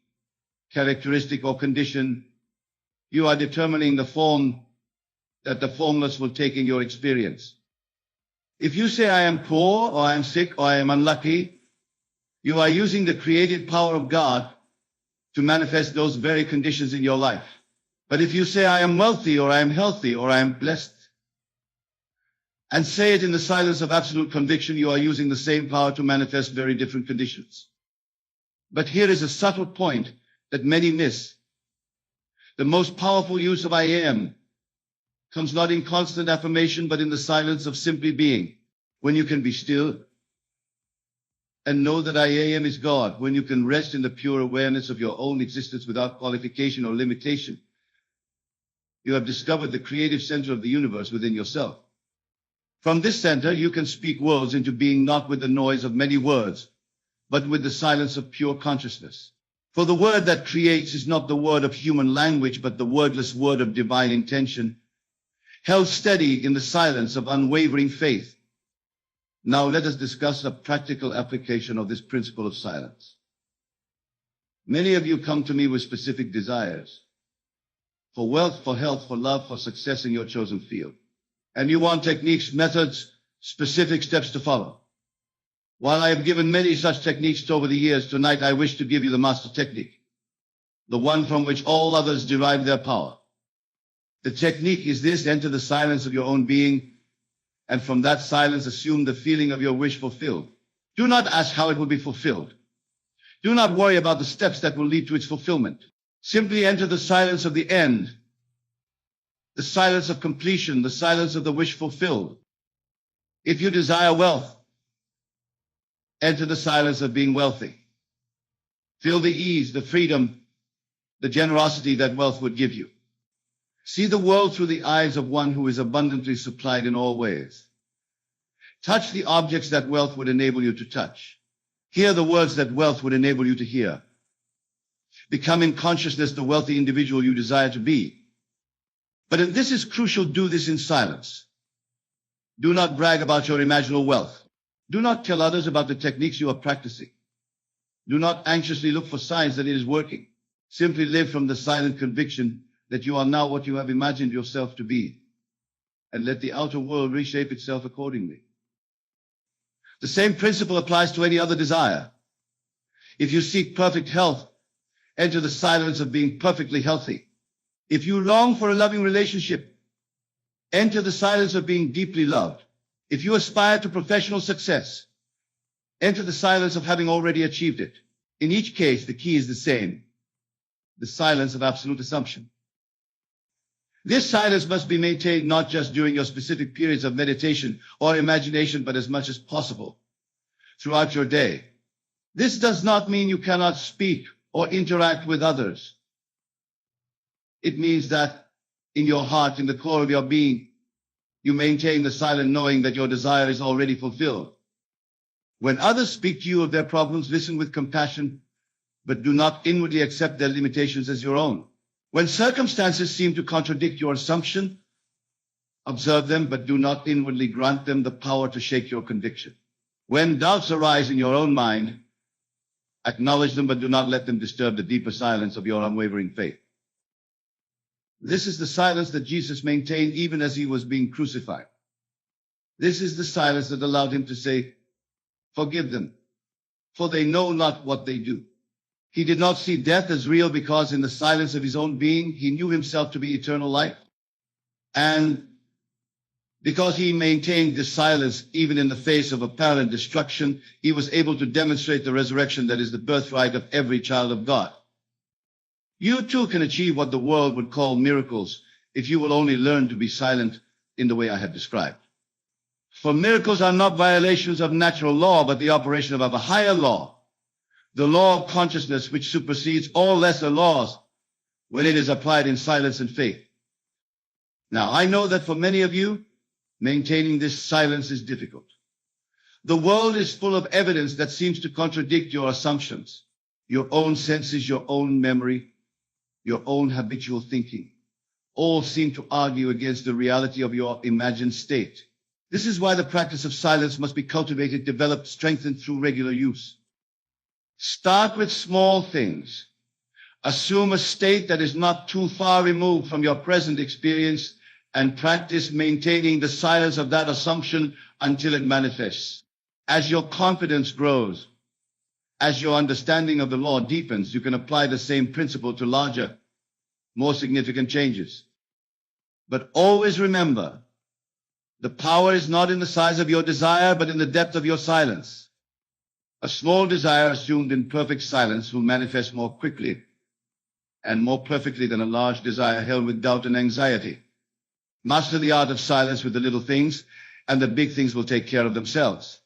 characteristic, or condition, you are determining the form that the formless will take in your experience. If you say I am poor, or I am sick, or I am unlucky, you are using the creative power of God to manifest those very conditions in your life. But if you say I am wealthy, or I am healthy, or I am blessed, and say it in the silence of absolute conviction, you are using the same power to manifest very different conditions. But here is a subtle point that many miss. The most powerful use of I am comes not in constant affirmation, but in the silence of simply being. When you can be still and know that I am is God, when you can rest in the pure awareness of your own existence without qualification or limitation, you have discovered the creative center of the universe within yourself. From this center, you can speak worlds into being, not with the noise of many words, but with the silence of pure consciousness. For the word that creates is not the word of human language, but the wordless word of divine intention, held steady in the silence of unwavering faith. Now let us discuss a practical application of this principle of silence. Many of you come to me with specific desires for wealth, for health, for love, for success in your chosen field. And you want techniques, methods, specific steps to follow. While I have given many such techniques over the years, tonight I wish to give you the master technique, the one from which all others derive their power. The technique is this: enter the silence of your own being, and from that silence assume the feeling of your wish fulfilled. Do not ask how it will be fulfilled. Do not worry about the steps that will lead to its fulfillment. Simply enter the silence of the end, the silence of completion, the silence of the wish fulfilled. If you desire wealth, enter the silence of being wealthy. Feel the ease, the freedom, the generosity that wealth would give you. See the world through the eyes of one who is abundantly supplied in all ways. Touch the objects that wealth would enable you to touch. Hear the words that wealth would enable you to hear. Become in consciousness the wealthy individual you desire to be. But if this is crucial, do this in silence. Do not brag about your imaginal wealth. Do not tell others about the techniques you are practicing. Do not anxiously look for signs that it is working. Simply live from the silent conviction that you are now what you have imagined yourself to be, and let the outer world reshape itself accordingly. The same principle applies to any other desire. If you seek perfect health, enter the silence of being perfectly healthy. If you long for a loving relationship, enter the silence of being deeply loved. If you aspire to professional success, enter the silence of having already achieved it. In each case, the key is the same: the silence of absolute assumption. This silence must be maintained not just during your specific periods of meditation or imagination, but as much as possible throughout your day. This does not mean you cannot speak or interact with others. It means that in your heart, in the core of your being, you maintain the silent knowing that your desire is already fulfilled. When others speak to you of their problems, listen with compassion, but do not inwardly accept their limitations as your own. When circumstances seem to contradict your assumption, observe them, but do not inwardly grant them the power to shake your conviction. When doubts arise in your own mind, acknowledge them, but do not let them disturb the deeper silence of your unwavering faith. This is the silence that Jesus maintained even as he was being crucified. This is the silence that allowed him to say, "Forgive them, for they know not what they do." He did not see death as real because in the silence of his own being, he knew himself to be eternal life. And because he maintained this silence even in the face of apparent destruction, he was able to demonstrate the resurrection that is the birthright of every child of God. You too can achieve what the world would call miracles if you will only learn to be silent in the way I have described. For miracles are not violations of natural law, but the operation of a higher law, the law of consciousness, which supersedes all lesser laws when it is applied in silence and faith. Now, I know that for many of you, maintaining this silence is difficult. The world is full of evidence that seems to contradict your assumptions, your own senses, your own memory, your own habitual thinking. All seem to argue against the reality of your imagined state. This is why the practice of silence must be cultivated, developed, strengthened through regular use. Start with small things. Assume a state that is not too far removed from your present experience and practice maintaining the silence of that assumption until it manifests. As your confidence grows, as your understanding of the law deepens, you can apply the same principle to larger, more significant changes. But always remember, the power is not in the size of your desire, but in the depth of your silence. A small desire assumed in perfect silence will manifest more quickly and more perfectly than a large desire held with doubt and anxiety. Master the art of silence with the little things, and the big things will take care of themselves.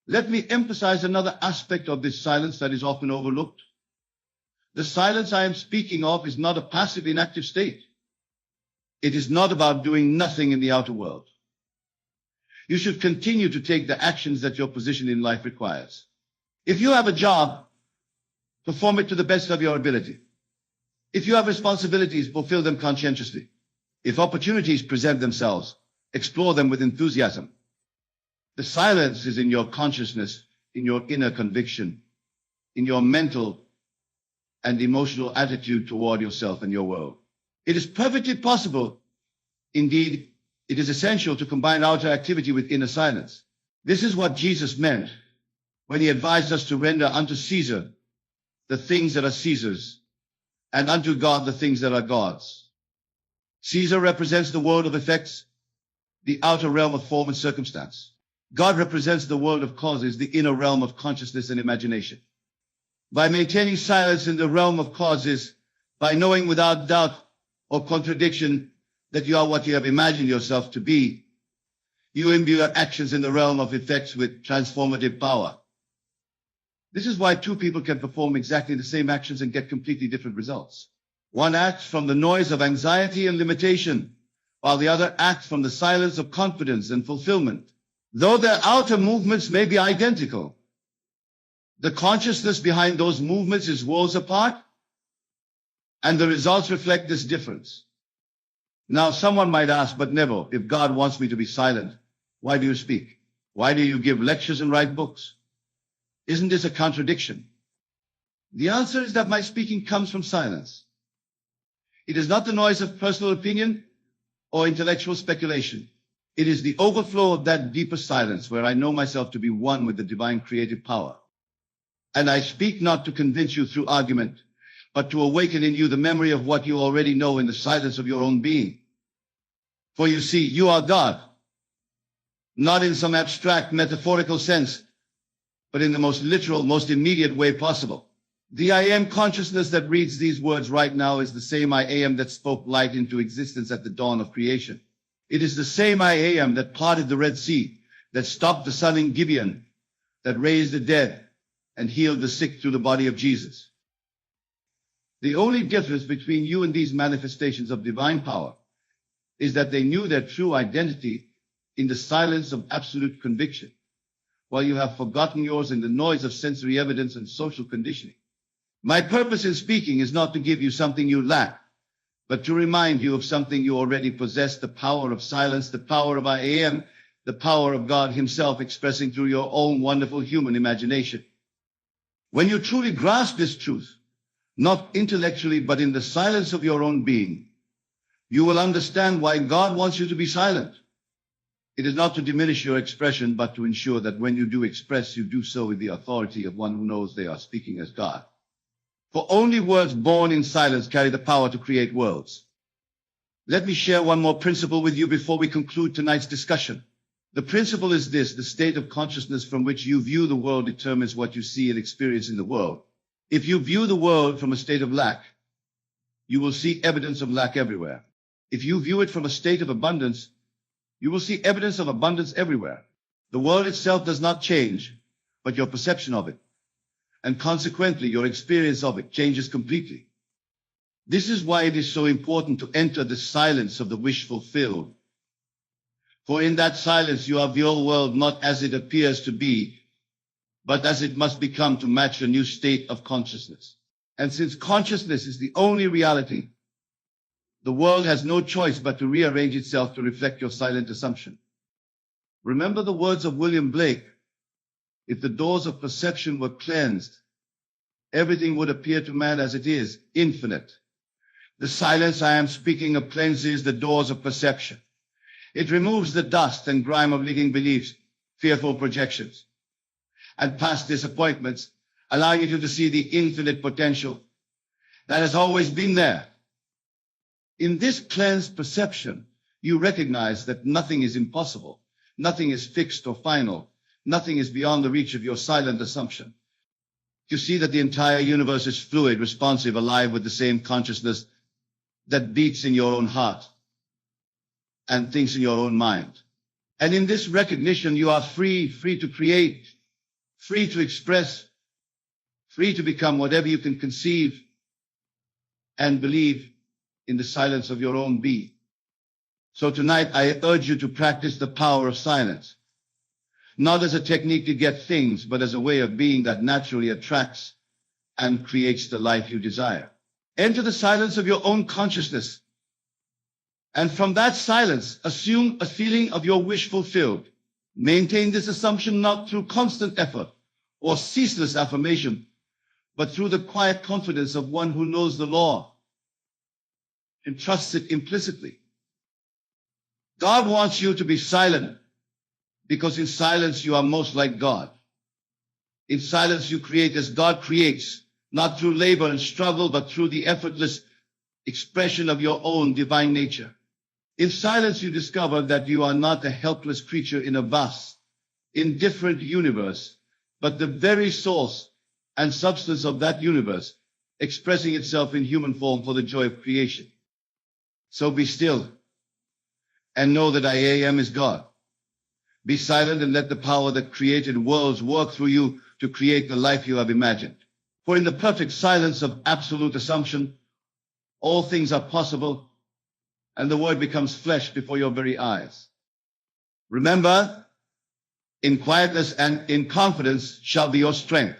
Let me emphasize another aspect of this silence that is often overlooked. The silence I am speaking of is not a passive, inactive state. It is not about doing nothing in the outer world. You should continue to take the actions that your position in life requires. If you have a job, perform it to the best of your ability. If you have responsibilities, fulfill them conscientiously. If opportunities present themselves, explore them with enthusiasm. The silence is in your consciousness, in your inner conviction, in your mental and emotional attitude toward yourself and your world. It is perfectly possible, indeed, it is essential to combine outer activity with inner silence. This is what Jesus meant when he advised us to render unto Caesar the things that are Caesar's, and unto God the things that are God's. Caesar represents the world of effects, the outer realm of form and circumstance. God represents the world of causes, the inner realm of consciousness and imagination. By maintaining silence in the realm of causes, by knowing without doubt or contradiction that you are what you have imagined yourself to be, you imbue your actions in the realm of effects with transformative power. This is why two people can perform exactly the same actions and get completely different results. One acts from the noise of anxiety and limitation, while the other acts from the silence of confidence and fulfillment. Though their outer movements may be identical, the consciousness behind those movements is worlds apart, and the results reflect this difference. Now, someone might ask, but Neville, if God wants me to be silent, why do you speak? Why do you give lectures and write books? Isn't this a contradiction? The answer is that my speaking comes from silence. It is not the noise of personal opinion or intellectual speculation. It is the overflow of that deeper silence where I know myself to be one with the divine creative power. And I speak not to convince you through argument, but to awaken in you the memory of what you already know in the silence of your own being. For you see, you are God, not in some abstract metaphorical sense, but in the most literal, most immediate way possible. The I am consciousness that reads these words right now is the same I am that spoke light into existence at the dawn of creation. It is the same I am that parted the Red Sea, that stopped the sun in Gibeon, that raised the dead and healed the sick through the body of Jesus. The only difference between you and these manifestations of divine power is that they knew their true identity in the silence of absolute conviction, while you have forgotten yours in the noise of sensory evidence and social conditioning. My purpose in speaking is not to give you something you lack, but to remind you of something you already possess, the power of silence, the power of I am, the power of God himself expressing through your own wonderful human imagination. When you truly grasp this truth, not intellectually, but in the silence of your own being, you will understand why God wants you to be silent. It is not to diminish your expression, but to ensure that when you do express, you do so with the authority of one who knows they are speaking as God. For only words born in silence carry the power to create worlds. Let me share one more principle with you before we conclude tonight's discussion. The principle is this: the state of consciousness from which you view the world determines what you see and experience in the world. If you view the world from a state of lack, you will see evidence of lack everywhere. If you view it from a state of abundance, you will see evidence of abundance everywhere. The world itself does not change, but your perception of it, and consequently your experience of it, changes completely. This is why it is so important to enter the silence of the wish fulfilled. For in that silence you have the old world not as it appears to be, but as it must become to match a new state of consciousness. And since consciousness is the only reality, the world has no choice but to rearrange itself to reflect your silent assumption. Remember the words of William Blake: if the doors of perception were cleansed, everything would appear to man as it is, infinite. The silence I am speaking of cleanses the doors of perception. It removes the dust and grime of leaking beliefs, fearful projections, and past disappointments, allowing you to see the infinite potential that has always been there. In this cleansed perception, you recognize that nothing is impossible, nothing is fixed or final, nothing is beyond the reach of your silent assumption. You see that the entire universe is fluid, responsive, alive with the same consciousness that beats in your own heart and thinks in your own mind. And in this recognition, you are free to create, free to express, free to become whatever you can conceive and believe in the silence of your own being. So tonight, I urge you to practice the power of silence, not as a technique to get things, but as a way of being that naturally attracts and creates the life you desire. Enter the silence of your own consciousness, and from that silence, assume a feeling of your wish fulfilled. Maintain this assumption not through constant effort or ceaseless affirmation, but through the quiet confidence of one who knows the law and trusts it implicitly. God wants you to be silent, because in silence you are most like God. In silence you create as God creates, not through labor and struggle, but through the effortless expression of your own divine nature. In silence, you discover that you are not a helpless creature in a vast, indifferent universe, but the very source and substance of that universe, expressing itself in human form for the joy of creation. So be still and know that I am is God. Be silent and let the power that created worlds work through you to create the life you have imagined. For in the perfect silence of absolute assumption, all things are possible, and the word becomes flesh before your very eyes. Remember, in quietness and in confidence shall be your strength.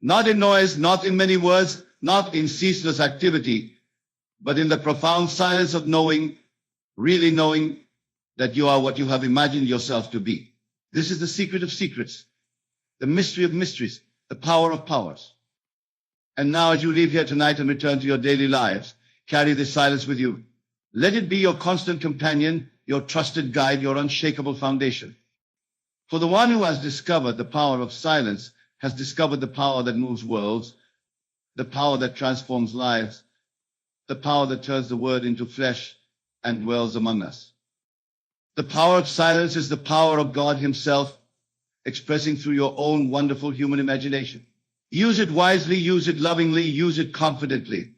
Not in noise, not in many words, not in ceaseless activity, but in the profound silence of knowing, really knowing that you are what you have imagined yourself to be. This is the secret of secrets, the mystery of mysteries, the power of powers. And now as you leave here tonight and return to your daily lives, carry this silence with you. Let it be your constant companion, your trusted guide, your unshakable foundation. For the one who has discovered the power of silence has discovered the power that moves worlds, the power that transforms lives, the power that turns the word into flesh and dwells among us. The power of silence is the power of God himself, expressing through your own wonderful human imagination. Use it wisely, use it lovingly, use it confidently,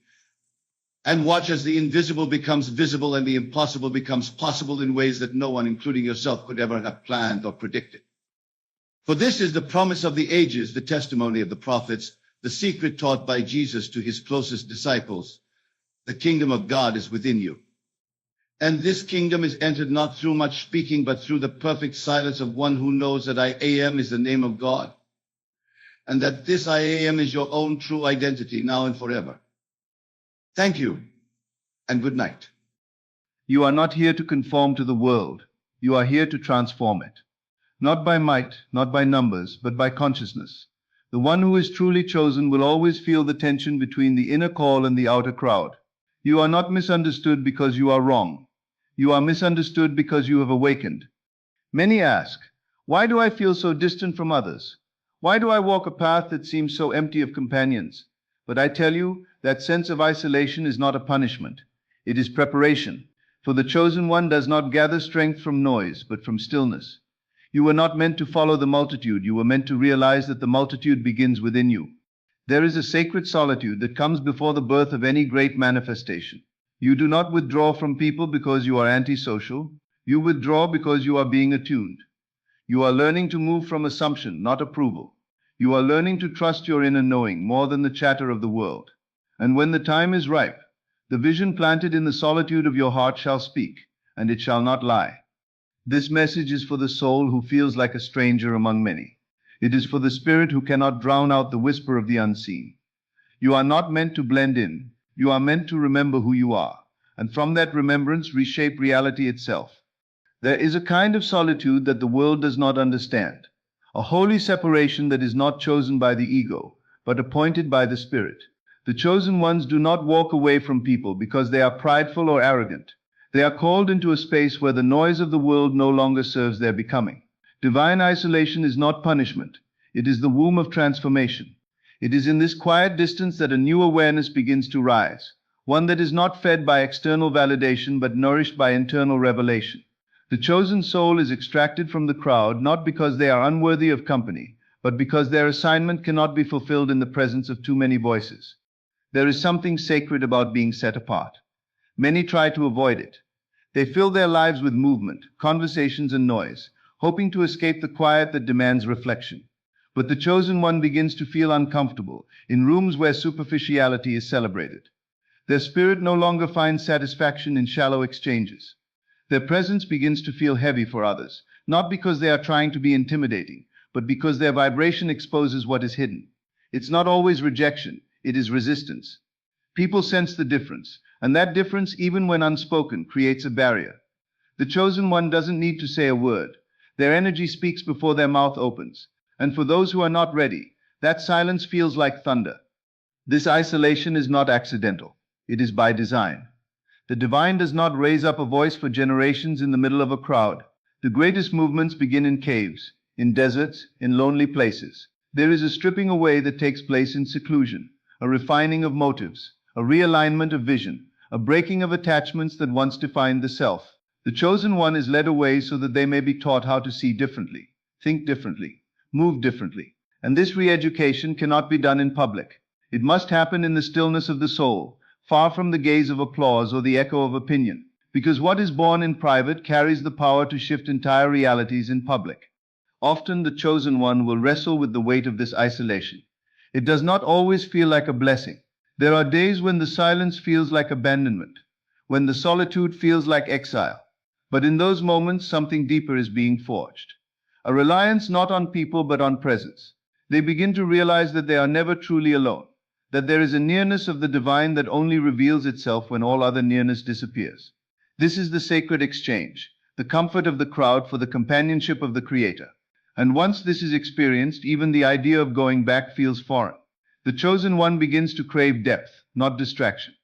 and watch as the invisible becomes visible and the impossible becomes possible in ways that no one, including yourself, could ever have planned or predicted. For this is the promise of the ages, the testimony of the prophets, the secret taught by Jesus to his closest disciples. The kingdom of God is within you. And this kingdom is entered not through much speaking, but through the perfect silence of one who knows that I am is the name of God, and that this I am is your own true identity now and forever. Thank you, and good night. You are not here to conform to the world. You are here to transform it. Not by might, not by numbers, but by consciousness. The one who is truly chosen will always feel the tension between the inner call and the outer crowd. You are not misunderstood because you are wrong. You are misunderstood because you have awakened. Many ask, why do I feel so distant from others? Why do I walk a path that seems so empty of companions? But I tell you, that sense of isolation is not a punishment. It is preparation. For the chosen one does not gather strength from noise, but from stillness. You were not meant to follow the multitude. You were meant to realize that the multitude begins within you. There is a sacred solitude that comes before the birth of any great manifestation. You do not withdraw from people because you are antisocial. You withdraw because you are being attuned. You are learning to move from assumption, not approval. You are learning to trust your inner knowing more than the chatter of the world. And when the time is ripe, the vision planted in the solitude of your heart shall speak, and it shall not lie. This message is for the soul who feels like a stranger among many. It is for the spirit who cannot drown out the whisper of the unseen. You are not meant to blend in. You are meant to remember who you are, and from that remembrance reshape reality itself. There is a kind of solitude that the world does not understand, a holy separation that is not chosen by the ego, but appointed by the spirit. The chosen ones do not walk away from people because they are prideful or arrogant. They are called into a space where the noise of the world no longer serves their becoming. Divine isolation is not punishment. It is the womb of transformation. It is in this quiet distance that a new awareness begins to rise, one that is not fed by external validation but nourished by internal revelation. The chosen soul is extracted from the crowd not because they are unworthy of company, but because their assignment cannot be fulfilled in the presence of too many voices. There is something sacred about being set apart. Many try to avoid it. They fill their lives with movement, conversations, and noise, hoping to escape the quiet that demands reflection. But the chosen one begins to feel uncomfortable in rooms where superficiality is celebrated. Their spirit no longer finds satisfaction in shallow exchanges. Their presence begins to feel heavy for others, not because they are trying to be intimidating, but because their vibration exposes what is hidden. It's not always rejection, it is resistance. People sense the difference, and that difference, even when unspoken, creates a barrier. The chosen one doesn't need to say a word. Their energy speaks before their mouth opens. And for those who are not ready, that silence feels like thunder. This isolation is not accidental. It is by design. The divine does not raise up a voice for generations in the middle of a crowd. The greatest movements begin in caves, in deserts, in lonely places. There is a stripping away that takes place in seclusion, a refining of motives, a realignment of vision, a breaking of attachments that once defined the self. The chosen one is led away so that they may be taught how to see differently, think differently, move differently. And this re-education cannot be done in public. It must happen in the stillness of the soul, far from the gaze of applause or the echo of opinion, because what is born in private carries the power to shift entire realities in public. Often the chosen one will wrestle with the weight of this isolation. It does not always feel like a blessing. There are days when the silence feels like abandonment, when the solitude feels like exile. But in those moments, something deeper is being forged. A reliance not on people but on presence. They begin to realize that they are never truly alone, that there is a nearness of the divine that only reveals itself when all other nearness disappears. This is the sacred exchange, the comfort of the crowd for the companionship of the Creator. And once this is experienced, even the idea of going back feels foreign. The chosen one begins to crave depth, not distraction.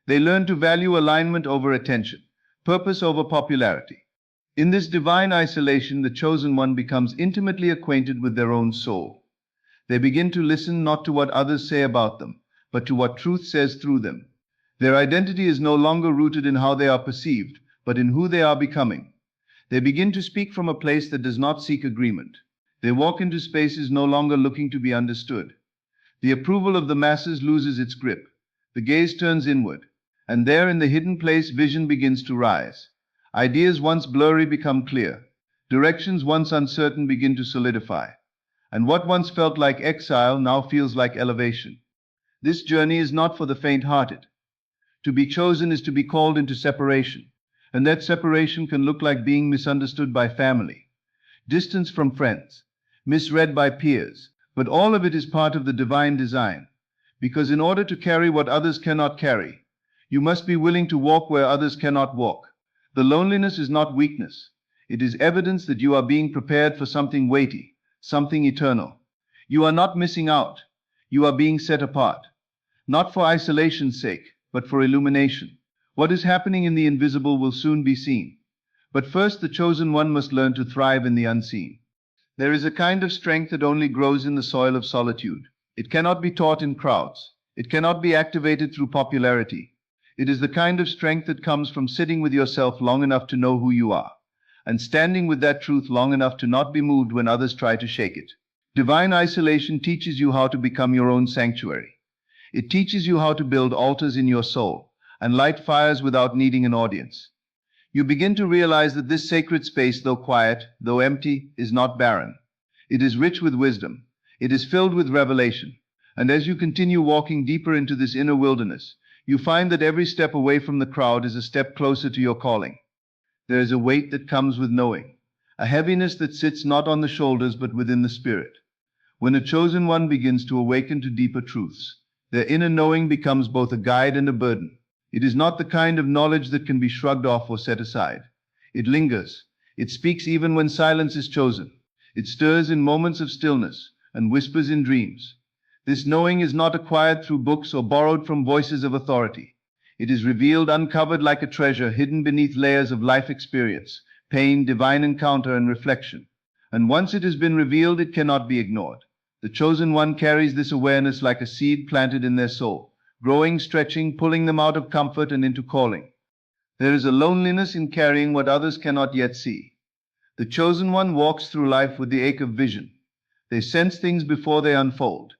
They learn to value alignment over attention, purpose over popularity. In this divine isolation, the chosen one becomes intimately acquainted with their own soul. They begin to listen not to what others say about them, but to what truth says through them. Their identity is no longer rooted in how they are perceived, but in who they are becoming. They begin to speak from a place that does not seek agreement. They walk into spaces no longer looking to be understood. The approval of the masses loses its grip. The gaze turns inward, and there in the hidden place vision begins to rise. Ideas once blurry become clear. Directions once uncertain begin to solidify. And what once felt like exile now feels like elevation. This journey is not for the faint-hearted. To be chosen is to be called into separation, and that separation can look like being misunderstood by family, distance from friends, misread by peers, but all of it is part of the divine design, because in order to carry what others cannot carry, you must be willing to walk where others cannot walk. The loneliness is not weakness. It is evidence that you are being prepared for something weighty, something eternal. You are not missing out. You are being set apart, not for isolation's sake, but for illumination. What is happening in the invisible will soon be seen. But first, the chosen one must learn to thrive in the unseen. There is a kind of strength that only grows in the soil of solitude. It cannot be taught in crowds. It cannot be activated through popularity. It is the kind of strength that comes from sitting with yourself long enough to know who you are, and standing with that truth long enough to not be moved when others try to shake it. Divine isolation teaches you how to become your own sanctuary. It teaches you how to build altars in your soul and light fires without needing an audience. You begin to realize that this sacred space, though quiet, though empty, is not barren. It is rich with wisdom. It is filled with revelation. And as you continue walking deeper into this inner wilderness, you find that every step away from the crowd is a step closer to your calling. There is a weight that comes with knowing, a heaviness that sits not on the shoulders but within the spirit. When a chosen one begins to awaken to deeper truths, their inner knowing becomes both a guide and a burden. It is not the kind of knowledge that can be shrugged off or set aside. It lingers. It speaks even when silence is chosen. It stirs in moments of stillness and whispers in dreams. This knowing is not acquired through books or borrowed from voices of authority. It is revealed, uncovered like a treasure hidden beneath layers of life experience, pain, divine encounter, and reflection. And once it has been revealed, it cannot be ignored. The chosen one carries this awareness like a seed planted in their soul, growing, stretching, pulling them out of comfort and into calling. There is a loneliness in carrying what others cannot yet see. The chosen one walks through life with the ache of vision. They sense things before they unfold.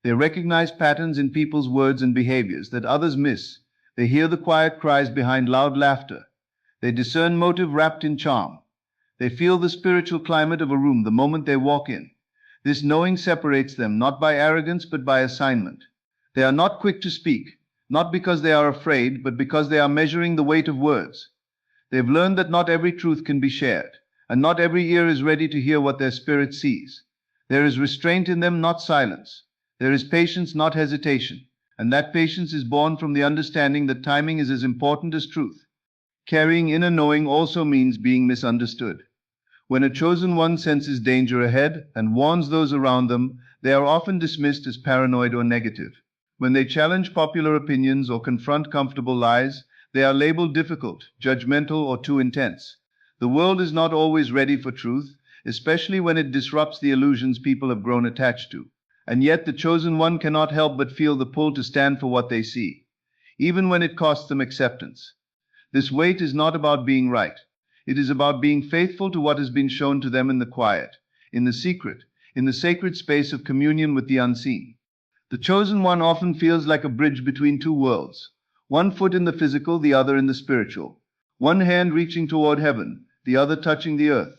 They recognize patterns in people's words and behaviors that others miss. They hear the quiet cries behind loud laughter. They discern motive wrapped in charm. They feel the spiritual climate of a room the moment they walk in. This knowing separates them not by arrogance but by assignment. They are not quick to speak, not because they are afraid, but because they are measuring the weight of words. They've learned that not every truth can be shared, and not every ear is ready to hear what their spirit sees. There is restraint in them, not silence. There is patience, not hesitation. And that patience is born from the understanding that timing is as important as truth. Carrying inner knowing also means being misunderstood. When a chosen one senses danger ahead and warns those around them, they are often dismissed as paranoid or negative. When they challenge popular opinions or confront comfortable lies, they are labeled difficult, judgmental, or too intense. The world is not always ready for truth, especially when it disrupts the illusions people have grown attached to. And yet the chosen one cannot help but feel the pull to stand for what they see. even when it costs them acceptance. This wait is not about being right. It is about being faithful to what has been shown to them in the quiet, in the secret, in the sacred space of communion with the unseen. The chosen one often feels like a bridge between two worlds, one foot in the physical, the other in the spiritual, one hand reaching toward heaven, the other touching the earth.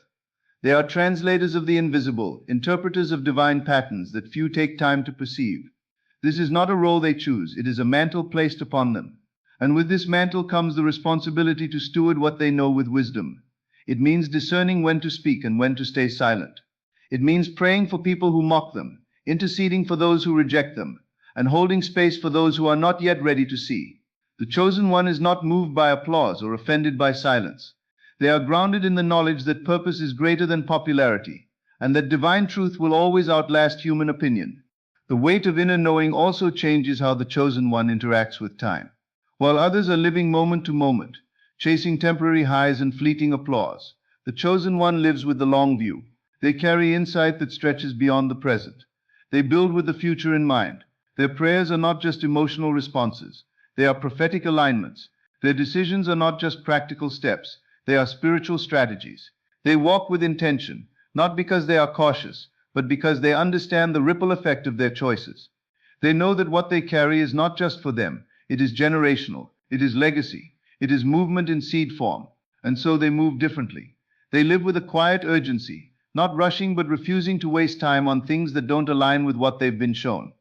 They are translators of the invisible, interpreters of divine patterns that few take time to perceive. This is not a role they choose, it is a mantle placed upon them. And with this mantle comes the responsibility to steward what they know with wisdom. It means discerning when to speak and when to stay silent. It means praying for people who mock them, interceding for those who reject them, and holding space for those who are not yet ready to see. The chosen one is not moved by applause or offended by silence. They are grounded in the knowledge that purpose is greater than popularity, and that divine truth will always outlast human opinion. The weight of inner knowing also changes how the chosen one interacts with time. While others are living moment to moment, chasing temporary highs and fleeting applause, the chosen one lives with the long view. They carry insight that stretches beyond the present. They build with the future in mind. Their prayers are not just emotional responses. They are prophetic alignments. Their decisions are not just practical steps. They are spiritual strategies. They walk with intention, not because they are cautious, but because they understand the ripple effect of their choices. They know that what they carry is not just for them. It is generational. It is legacy. It is movement in seed form. And so they move differently. They live with a quiet urgency, not rushing but refusing to waste time on things that don't align with what they've been shown.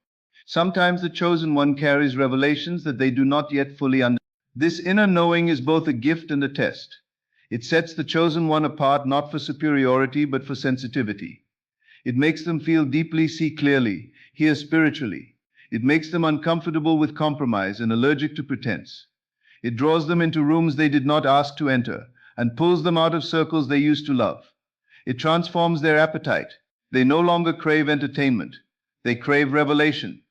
Sometimes the chosen one carries revelations that they do not yet fully understand. This inner knowing is both a gift and a test. It sets the chosen one apart not for superiority but for sensitivity. It makes them feel deeply, see clearly, hear spiritually. It makes them uncomfortable with compromise and allergic to pretense. It draws them into rooms they did not ask to enter and pulls them out of circles they used to love. It transforms their appetite. They no longer crave entertainment. They crave revelation.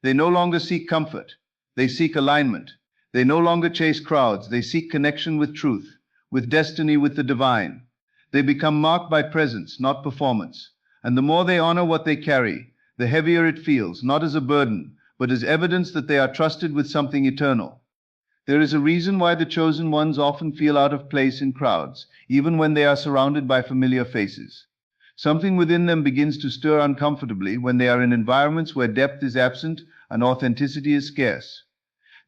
They no longer seek comfort. They seek alignment. They no longer chase crowds. They seek connection with truth, with destiny, with the divine. They become marked by presence, not performance. And the more they honor what they carry, the heavier it feels, not as a burden, but as evidence that they are trusted with something eternal. There is a reason why the chosen ones often feel out of place in crowds, even when they are surrounded by familiar faces. Something within them begins to stir uncomfortably when they are in environments where depth is absent and authenticity is scarce.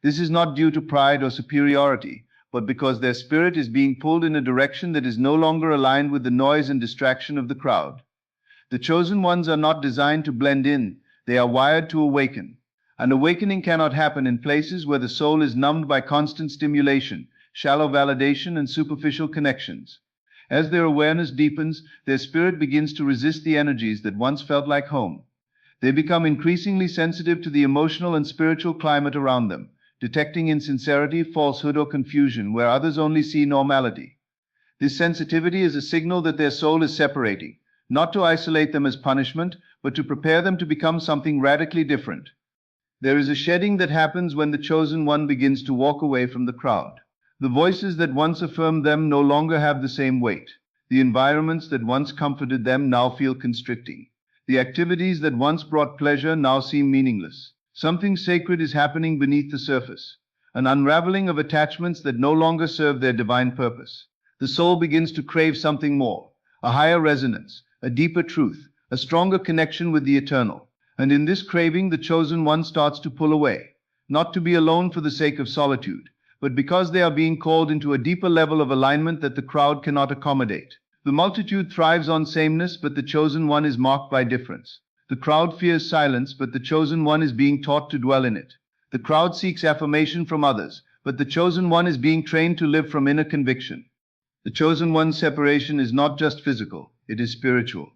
This is not due to pride or superiority, but because their spirit is being pulled in a direction that is no longer aligned with the noise and distraction of the crowd. The chosen ones are not designed to blend in, they are wired to awaken. An awakening cannot happen in places where the soul is numbed by constant stimulation, shallow validation, and superficial connections. As their awareness deepens, their spirit begins to resist the energies that once felt like home. They become increasingly sensitive to the emotional and spiritual climate around them, detecting insincerity, falsehood, or confusion where others only see normality. This sensitivity is a signal that their soul is separating, not to isolate them as punishment, but to prepare them to become something radically different. There is a shedding that happens when the chosen one begins to walk away from the crowd. The voices that once affirmed them no longer have the same weight. The environments that once comforted them now feel constricting. The activities that once brought pleasure now seem meaningless. Something sacred is happening beneath the surface, an unraveling of attachments that no longer serve their divine purpose. The soul begins to crave something more, a higher resonance, a deeper truth, a stronger connection with the eternal. And in this craving, the chosen one starts to pull away, not to be alone for the sake of solitude, but because they are being called into a deeper level of alignment that the crowd cannot accommodate. The multitude thrives on sameness, but the chosen one is marked by difference. The crowd fears silence, but the chosen one is being taught to dwell in it. The crowd seeks affirmation from others, but the chosen one is being trained to live from inner conviction. The chosen one's separation is not just physical, it is spiritual.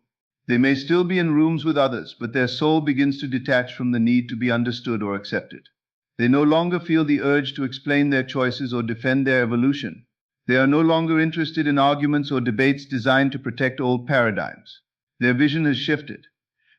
They may still be in rooms with others, but their soul begins to detach from the need to be understood or accepted. They no longer feel the urge to explain their choices or defend their evolution. They are no longer interested in arguments or debates designed to protect old paradigms. Their vision has shifted.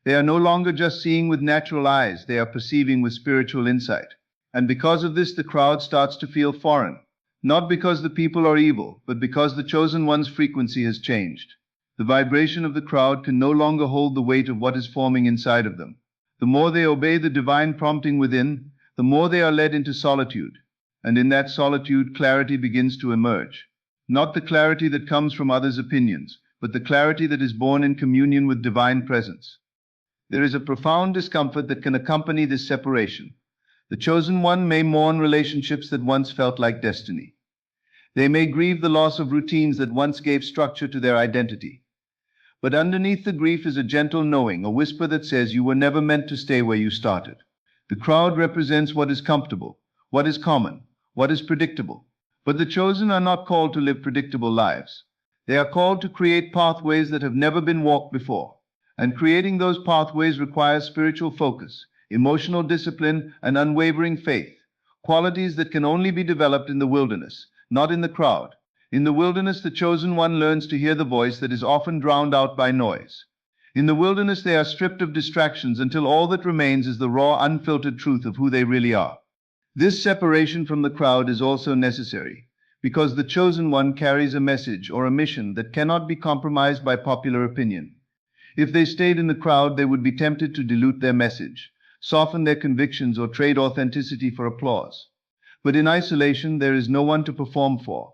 They are no longer just seeing with natural eyes, they are perceiving with spiritual insight. And because of this, the crowd starts to feel foreign. Not because the people are evil, but because the chosen one's frequency has changed. The vibration of the crowd can no longer hold the weight of what is forming inside of them. The more they obey the divine prompting within, the more they are led into solitude. And in that solitude, clarity begins to emerge. Not the clarity that comes from others' opinions, but the clarity that is born in communion with divine presence. There is a profound discomfort that can accompany this separation. The chosen one may mourn relationships that once felt like destiny. They may grieve the loss of routines that once gave structure to their identity. But underneath the grief is a gentle knowing, a whisper that says you were never meant to stay where you started. The crowd represents what is comfortable, what is common, what is predictable. But the chosen are not called to live predictable lives. They are called to create pathways that have never been walked before. And creating those pathways requires spiritual focus, emotional discipline, and unwavering faith, qualities that can only be developed in the wilderness, not in the crowd. In the wilderness, the chosen one learns to hear the voice that is often drowned out by noise. In the wilderness, they are stripped of distractions until all that remains is the raw, unfiltered truth of who they really are. This separation from the crowd is also necessary, because the chosen one carries a message or a mission that cannot be compromised by popular opinion. If they stayed in the crowd, they would be tempted to dilute their message, soften their convictions, or trade authenticity for applause. But in isolation, there is no one to perform for.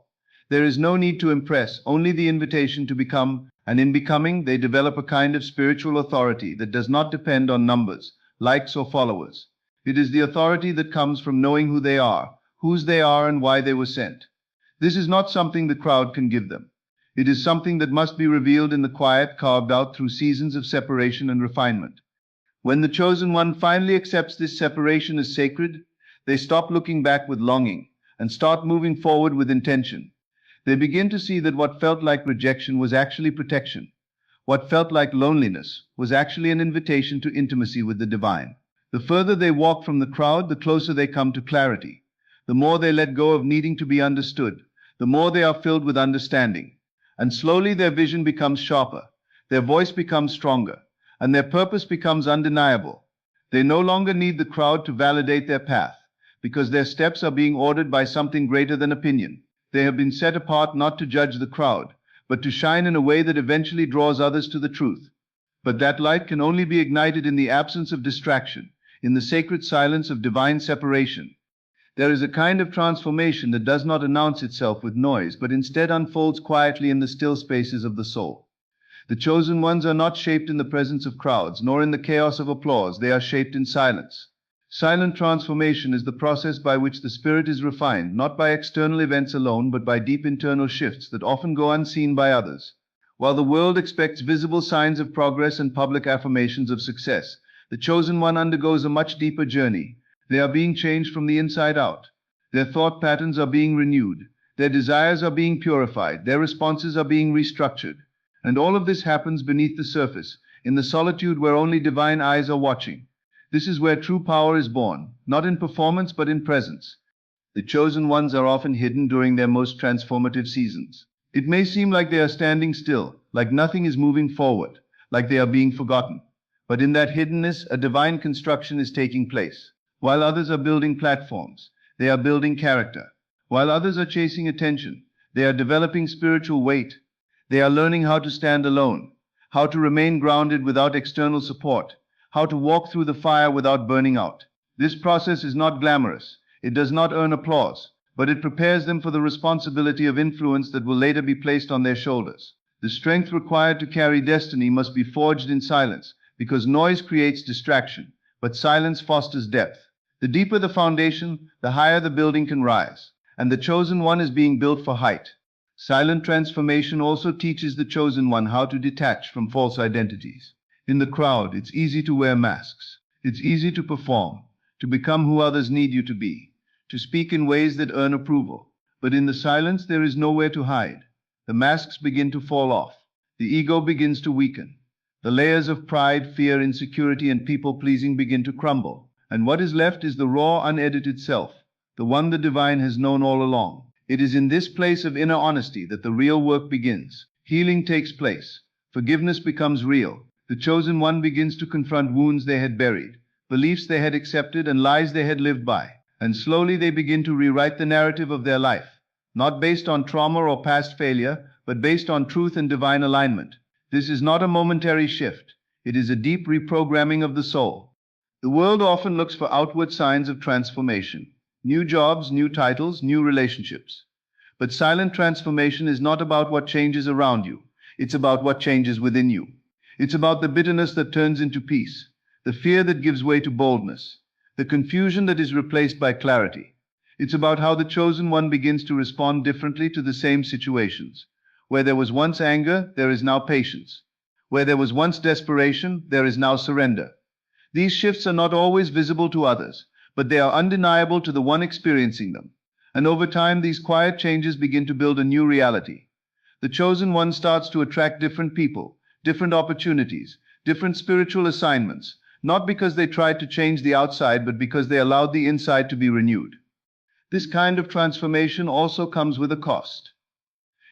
There is no need to impress, only the invitation to become, and in becoming, they develop a kind of spiritual authority that does not depend on numbers, likes, or followers. It is the authority that comes from knowing who they are, whose they are, and why they were sent. This is not something the crowd can give them. It is something that must be revealed in the quiet, carved out through seasons of separation and refinement. When the chosen one finally accepts this separation as sacred, they stop looking back with longing and start moving forward with intention. They begin to see that what felt like rejection was actually protection. What felt like loneliness was actually an invitation to intimacy with the divine. The further they walk from the crowd, the closer they come to clarity. The more they let go of needing to be understood, the more they are filled with understanding. And slowly their vision becomes sharper, their voice becomes stronger, and their purpose becomes undeniable. They no longer need the crowd to validate their path, because their steps are being ordered by something greater than opinion. They have been set apart not to judge the crowd, but to shine in a way that eventually draws others to the truth. But that light can only be ignited in the absence of distraction, in the sacred silence of divine separation. There is a kind of transformation that does not announce itself with noise, but instead unfolds quietly in the still spaces of the soul. The chosen ones are not shaped in the presence of crowds, nor in the chaos of applause. They are shaped in silence. Silent transformation is the process by which the spirit is refined, not by external events alone, but by deep internal shifts that often go unseen by others. While the world expects visible signs of progress and public affirmations of success, the chosen one undergoes a much deeper journey. They are being changed from the inside out. Their thought patterns are being renewed. Their desires are being purified. Their responses are being restructured. And all of this happens beneath the surface, in the solitude where only divine eyes are watching. This is where true power is born, not in performance but in presence. The chosen ones are often hidden during their most transformative seasons. It may seem like they are standing still, like nothing is moving forward, like they are being forgotten. But in that hiddenness, a divine construction is taking place. While others are building platforms, they are building character. While others are chasing attention, they are developing spiritual weight. They are learning how to stand alone, how to remain grounded without external support, how to walk through the fire without burning out. This process is not glamorous. It does not earn applause, but it prepares them for the responsibility of influence that will later be placed on their shoulders. The strength required to carry destiny must be forged in silence, because noise creates distraction, but silence fosters depth. The deeper the foundation, the higher the building can rise, and the chosen one is being built for height. Silent transformation also teaches the chosen one how to detach from false identities. In the crowd, it's easy to wear masks. It's easy to perform, to become who others need you to be, to speak in ways that earn approval. But in the silence, there is nowhere to hide. The masks begin to fall off. The ego begins to weaken. The layers of pride, fear, insecurity, and people-pleasing begin to crumble. And what is left is the raw, unedited self, the one the divine has known all along. It is in this place of inner honesty that the real work begins. Healing takes place. Forgiveness becomes real. The chosen one begins to confront wounds they had buried, beliefs they had accepted, and lies they had lived by. And slowly they begin to rewrite the narrative of their life, not based on trauma or past failure, but based on truth and divine alignment. This is not a momentary shift. It is a deep reprogramming of the soul. The world often looks for outward signs of transformation. New jobs, new titles, new relationships. But silent transformation is not about what changes around you. It's about what changes within you. It's about the bitterness that turns into peace, the fear that gives way to boldness, the confusion that is replaced by clarity. It's about how the chosen one begins to respond differently to the same situations. Where there was once anger, there is now patience. Where there was once desperation, there is now surrender. These shifts are not always visible to others, but they are undeniable to the one experiencing them. And over time, these quiet changes begin to build a new reality. The chosen one starts to attract different people, different opportunities, different spiritual assignments, not because they tried to change the outside, but because they allowed the inside to be renewed. This kind of transformation also comes with a cost.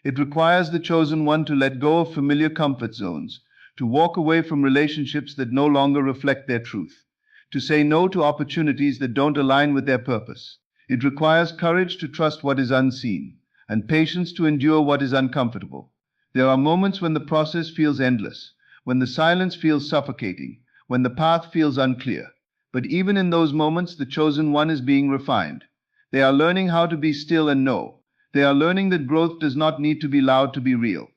It requires the chosen one to let go of familiar comfort zones, to walk away from relationships that no longer reflect their truth, to say no to opportunities that don't align with their purpose. It requires courage to trust what is unseen, and patience to endure what is uncomfortable. There are moments when the process feels endless, when the silence feels suffocating, when the path feels unclear. But even in those moments, the chosen one is being refined. They are learning how to be still and know. They are learning that growth does not need to be loud to be real.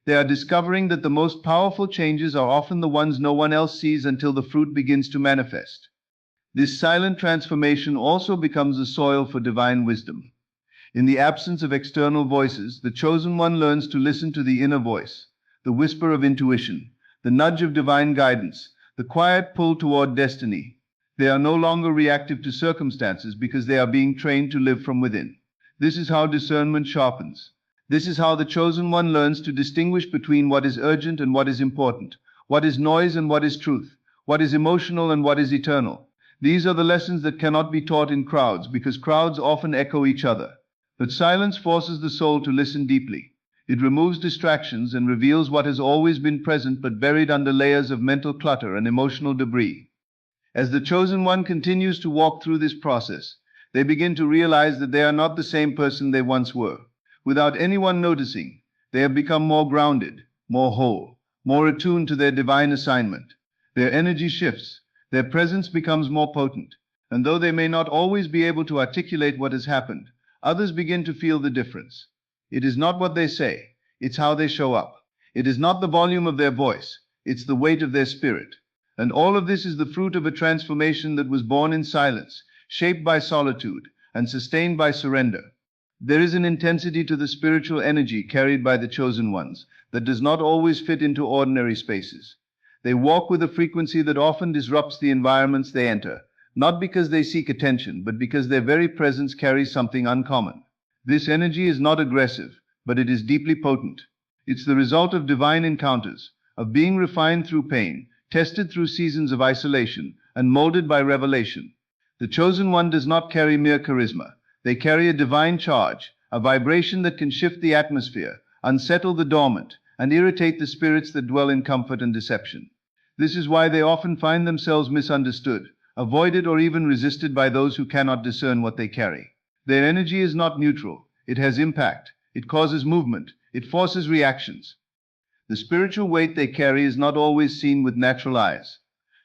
They are discovering that the most powerful changes are often the ones no one else sees until the fruit begins to manifest. This silent transformation also becomes the soil for divine wisdom. In the absence of external voices, the chosen one learns to listen to the inner voice, the whisper of intuition, the nudge of divine guidance, the quiet pull toward destiny. They are no longer reactive to circumstances because they are being trained to live from within. This is how discernment sharpens. This is how the chosen one learns to distinguish between what is urgent and what is important, what is noise and what is truth, what is emotional and what is eternal. These are the lessons that cannot be taught in crowds because crowds often echo each other. But silence forces the soul to listen deeply. It removes distractions and reveals what has always been present but buried under layers of mental clutter and emotional debris. As the chosen one continues to walk through this process, they begin to realize that they are not the same person they once were. Without anyone noticing, they have become more grounded, more whole, more attuned to their divine assignment. Their energy shifts, their presence becomes more potent, and though they may not always be able to articulate what has happened, others begin to feel the difference. It is not what they say, it's how they show up. It is not the volume of their voice, it's the weight of their spirit. And all of this is the fruit of a transformation that was born in silence, shaped by solitude, and sustained by surrender. There is an intensity to the spiritual energy carried by the chosen ones that does not always fit into ordinary spaces. They walk with a frequency that often disrupts the environments they enter, not because they seek attention, but because their very presence carries something uncommon. This energy is not aggressive, but it is deeply potent. It's the result of divine encounters, of being refined through pain, tested through seasons of isolation, and molded by revelation. The chosen one does not carry mere charisma. They carry a divine charge, a vibration that can shift the atmosphere, unsettle the dormant, and irritate the spirits that dwell in comfort and deception. This is why they often find themselves misunderstood, avoided, or even resisted by those who cannot discern what they carry. Their energy is not neutral. It has impact. It causes movement. It forces reactions. The spiritual weight they carry is not always seen with natural eyes.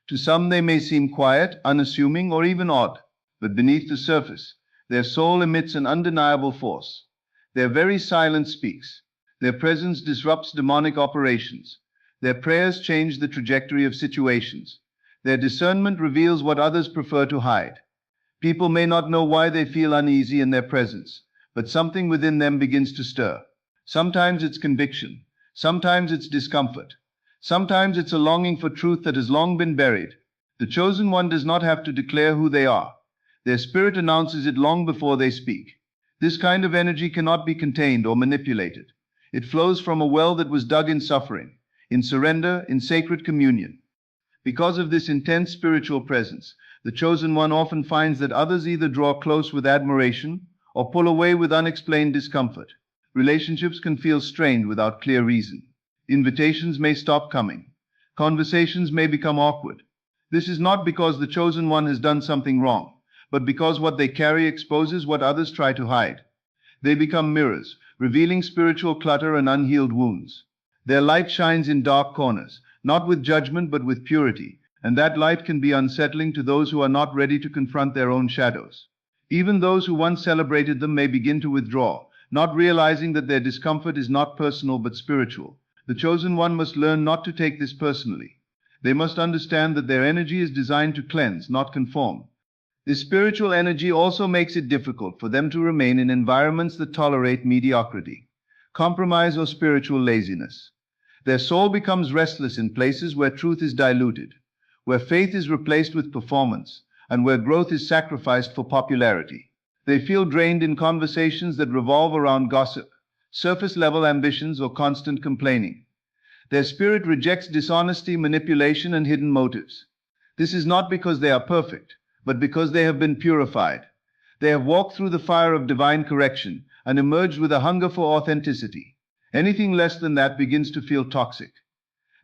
To some they may seem quiet, unassuming, or even odd, but beneath the surface, their soul emits an undeniable force. Their very silence speaks. Their presence disrupts demonic operations. Their prayers change the trajectory of situations. Their discernment reveals what others prefer to hide. People may not know why they feel uneasy in their presence, but something within them begins to stir. Sometimes it's conviction. Sometimes it's discomfort. Sometimes it's a longing for truth that has long been buried. The chosen one does not have to declare who they are. Their spirit announces it long before they speak. This kind of energy cannot be contained or manipulated. It flows from a well that was dug in suffering, in surrender, in sacred communion. Because of this intense spiritual presence, the chosen one often finds that others either draw close with admiration or pull away with unexplained discomfort. Relationships can feel strained without clear reason. Invitations may stop coming. Conversations may become awkward. This is not because the chosen one has done something wrong, but because what they carry exposes what others try to hide. They become mirrors, revealing spiritual clutter and unhealed wounds. Their light shines in dark corners, not with judgment but with purity, and that light can be unsettling to those who are not ready to confront their own shadows. Even those who once celebrated them may begin to withdraw, not realizing that their discomfort is not personal but spiritual. The chosen one must learn not to take this personally. They must understand that their energy is designed to cleanse, not conform. This spiritual energy also makes it difficult for them to remain in environments that tolerate mediocrity, compromise, or spiritual laziness. Their soul becomes restless in places where truth is diluted, where faith is replaced with performance, and where growth is sacrificed for popularity. They feel drained in conversations that revolve around gossip, surface-level ambitions, or constant complaining. Their spirit rejects dishonesty, manipulation, and hidden motives. This is not because they are perfect, but because they have been purified. They have walked through the fire of divine correction and emerged with a hunger for authenticity. Anything less than that begins to feel toxic.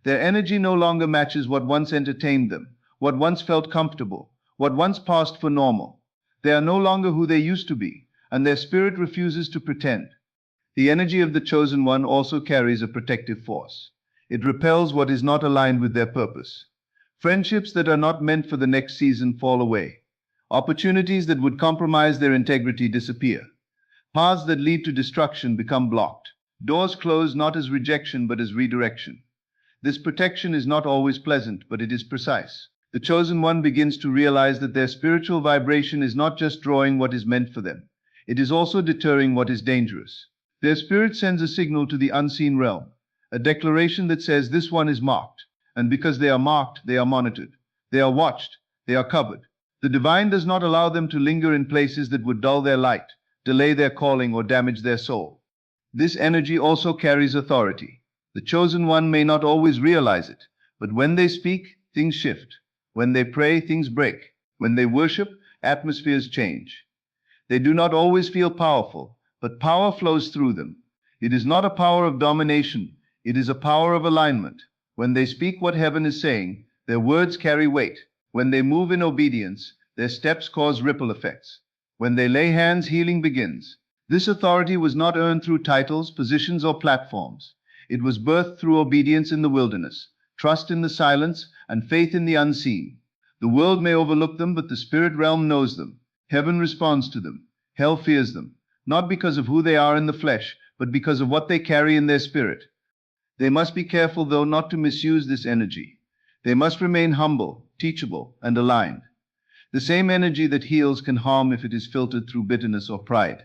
Their energy no longer matches what once entertained them, what once felt comfortable, what once passed for normal. They are no longer who they used to be, and their spirit refuses to pretend. The energy of the chosen one also carries a protective force. It repels what is not aligned with their purpose. Friendships that are not meant for the next season fall away. Opportunities that would compromise their integrity disappear. Paths that lead to destruction become blocked. Doors close not as rejection but as redirection. This protection is not always pleasant, but it is precise. The chosen one begins to realize that their spiritual vibration is not just drawing what is meant for them. It is also deterring what is dangerous. Their spirit sends a signal to the unseen realm, a declaration that says this one is marked. And because they are marked, they are monitored. They are watched. They are covered. The divine does not allow them to linger in places that would dull their light, delay their calling, or damage their soul. This energy also carries authority. The chosen one may not always realize it, but when they speak, things shift. When they pray, things break. When they worship, atmospheres change. They do not always feel powerful, but power flows through them. It is not a power of domination. It is a power of alignment. When they speak what heaven is saying, their words carry weight. When they move in obedience, their steps cause ripple effects. When they lay hands, healing begins. This authority was not earned through titles, positions, or platforms. It was birthed through obedience in the wilderness, trust in the silence, and faith in the unseen. The world may overlook them, but the spirit realm knows them. Heaven responds to them. Hell fears them, not because of who they are in the flesh, but because of what they carry in their spirit. They must be careful, though, not to misuse this energy. They must remain humble, teachable, and aligned. The same energy that heals can harm if it is filtered through bitterness or pride.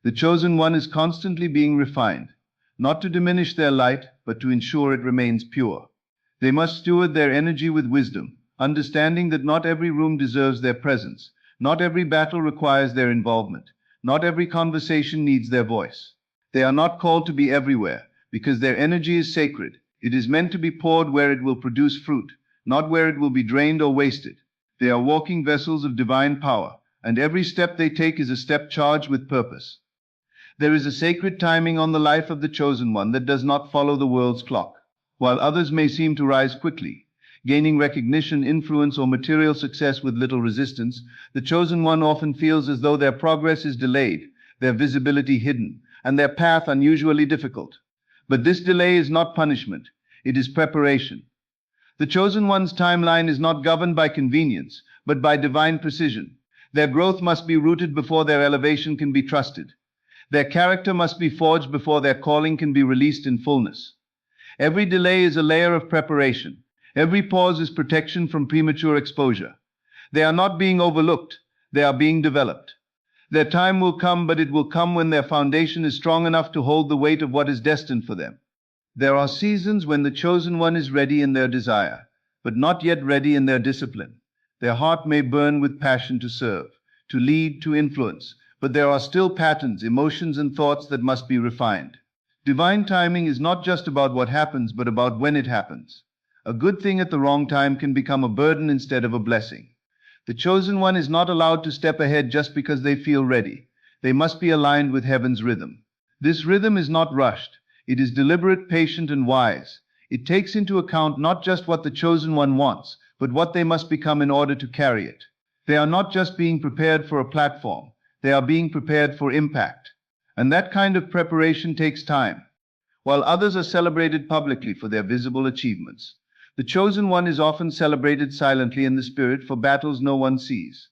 The chosen one is constantly being refined, not to diminish their light, but to ensure it remains pure. They must steward their energy with wisdom, understanding that not every room deserves their presence, not every battle requires their involvement, not every conversation needs their voice. They are not called to be everywhere, because their energy is sacred. It is meant to be poured where it will produce fruit, not where it will be drained or wasted. They are walking vessels of divine power, and every step they take is a step charged with purpose. There is a sacred timing on the life of the chosen one that does not follow the world's clock. While others may seem to rise quickly, gaining recognition, influence, or material success with little resistance, the chosen one often feels as though their progress is delayed, their visibility hidden, and their path unusually difficult. But this delay is not punishment, it is preparation. The chosen one's timeline is not governed by convenience, but by divine precision. Their growth must be rooted before their elevation can be trusted. Their character must be forged before their calling can be released in fullness. Every delay is a layer of preparation. Every pause is protection from premature exposure. They are not being overlooked, they are being developed. Their time will come, but it will come when their foundation is strong enough to hold the weight of what is destined for them. There are seasons when the chosen one is ready in their desire, but not yet ready in their discipline. Their heart may burn with passion to serve, to lead, to influence, but there are still patterns, emotions, and thoughts that must be refined. Divine timing is not just about what happens, but about when it happens. A good thing at the wrong time can become a burden instead of a blessing. The chosen one is not allowed to step ahead just because they feel ready. They must be aligned with heaven's rhythm. This rhythm is not rushed. It is deliberate, patient, and wise. It takes into account not just what the chosen one wants, but what they must become in order to carry it. They are not just being prepared for a platform. They are being prepared for impact. And that kind of preparation takes time. While others are celebrated publicly for their visible achievements, the chosen one is often celebrated silently in the spirit for battles no one sees.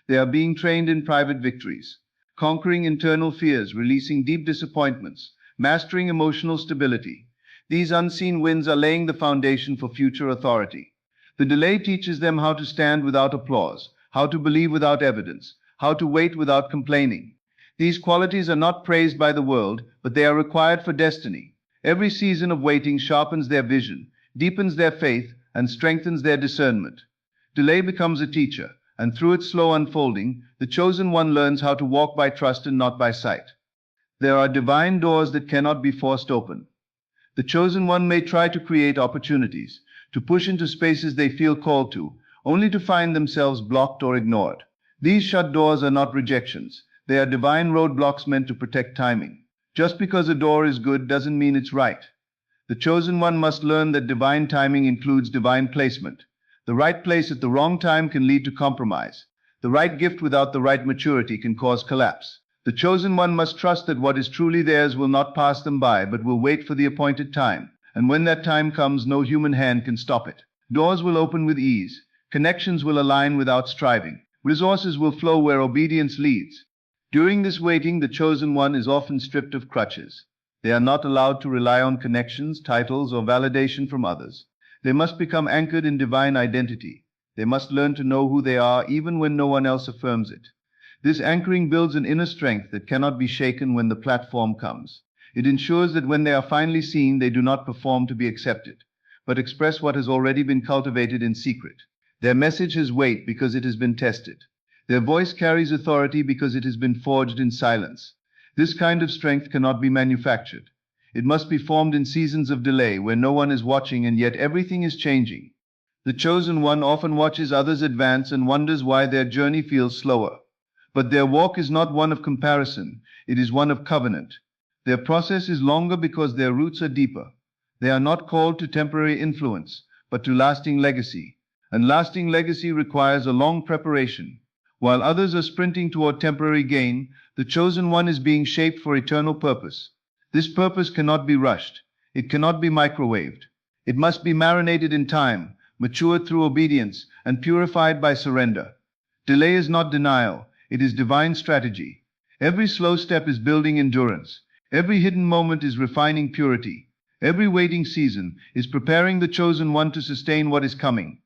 They are being trained in private victories, conquering internal fears, releasing deep disappointments, mastering emotional stability. These unseen wins are laying the foundation for future authority. The delay teaches them how to stand without applause, how to believe without evidence, how to wait without complaining. These qualities are not praised by the world, but they are required for destiny. Every season of waiting sharpens their vision, deepens their faith, and strengthens their discernment. Delay becomes a teacher, and through its slow unfolding, the chosen one learns how to walk by trust and not by sight. There are divine doors that cannot be forced open. The chosen one may try to create opportunities, to push into spaces they feel called to, only to find themselves blocked or ignored. These shut doors are not rejections. They are divine roadblocks meant to protect timing. Just because a door is good doesn't mean it's right. The chosen one must learn that divine timing includes divine placement. The right place at the wrong time can lead to compromise. The right gift without the right maturity can cause collapse. The chosen one must trust that what is truly theirs will not pass them by, but will wait for the appointed time. And when that time comes, no human hand can stop it. Doors will open with ease. Connections will align without striving. Resources will flow where obedience leads. During this waiting, the chosen one is often stripped of crutches. They are not allowed to rely on connections, titles, or validation from others. They must become anchored in divine identity. They must learn to know who they are even when no one else affirms it. This anchoring builds an inner strength that cannot be shaken when the platform comes. It ensures that when they are finally seen, they do not perform to be accepted, but express what has already been cultivated in secret. Their message has weight because it has been tested. Their voice carries authority because it has been forged in silence. This kind of strength cannot be manufactured. It must be formed in seasons of delay where no one is watching and yet everything is changing. The chosen one often watches others advance and wonders why their journey feels slower. But their walk is not one of comparison, it is one of covenant. Their process is longer because their roots are deeper. They are not called to temporary influence, but to lasting legacy. And lasting legacy requires a long preparation. While others are sprinting toward temporary gain, the chosen one is being shaped for eternal purpose. This purpose cannot be rushed. It cannot be microwaved. It must be marinated in time, matured through obedience, and purified by surrender. Delay is not denial. It is divine strategy. Every slow step is building endurance. Every hidden moment is refining purity. Every waiting season is preparing the chosen one to sustain what is coming.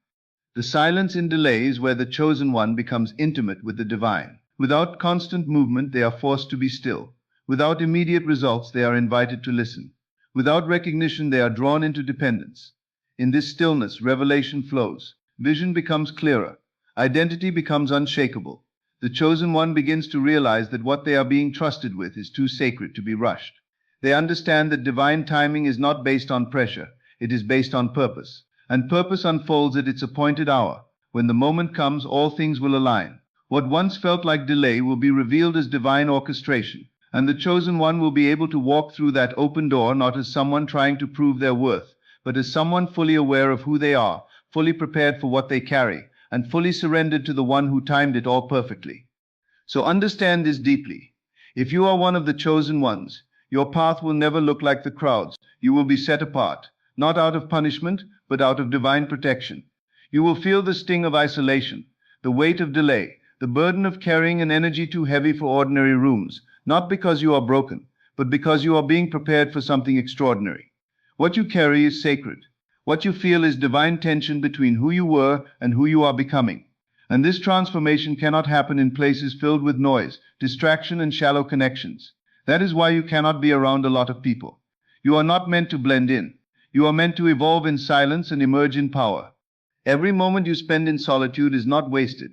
The silence in delay is where the chosen one becomes intimate with the divine. Without constant movement, they are forced to be still. Without immediate results, they are invited to listen. Without recognition, they are drawn into dependence. In this stillness, revelation flows. Vision becomes clearer. Identity becomes unshakable. The chosen one begins to realize that what they are being trusted with is too sacred to be rushed. They understand that divine timing is not based on pressure, it is based on purpose. And purpose unfolds at its appointed hour. When the moment comes, all things will align. What once felt like delay will be revealed as divine orchestration, and the chosen one will be able to walk through that open door not as someone trying to prove their worth, but as someone fully aware of who they are, fully prepared for what they carry, and fully surrendered to the one who timed it all perfectly. So understand this deeply. If you are one of the chosen ones, your path will never look like the crowd's. You will be set apart, not out of punishment, but out of divine protection. You will feel the sting of isolation, the weight of delay, the burden of carrying an energy too heavy for ordinary rooms, not because you are broken, but because you are being prepared for something extraordinary. What you carry is sacred. What you feel is divine tension between who you were and who you are becoming. And this transformation cannot happen in places filled with noise, distraction, and shallow connections. That is why you cannot be around a lot of people. You are not meant to blend in. You are meant to evolve in silence and emerge in power. Every moment you spend in solitude is not wasted.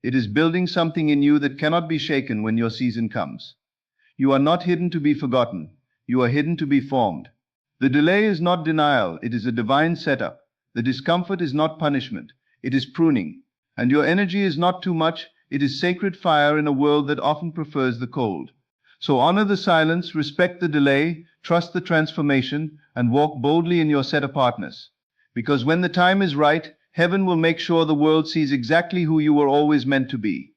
It is building something in you that cannot be shaken when your season comes. You are not hidden to be forgotten. You are hidden to be formed. The delay is not denial, it is a divine setup. The discomfort is not punishment, it is pruning. And your energy is not too much, it is sacred fire in a world that often prefers the cold. So honor the silence, respect the delay, trust the transformation, and walk boldly in your set-apartness. Because when the time is right, heaven will make sure the world sees exactly who you were always meant to be.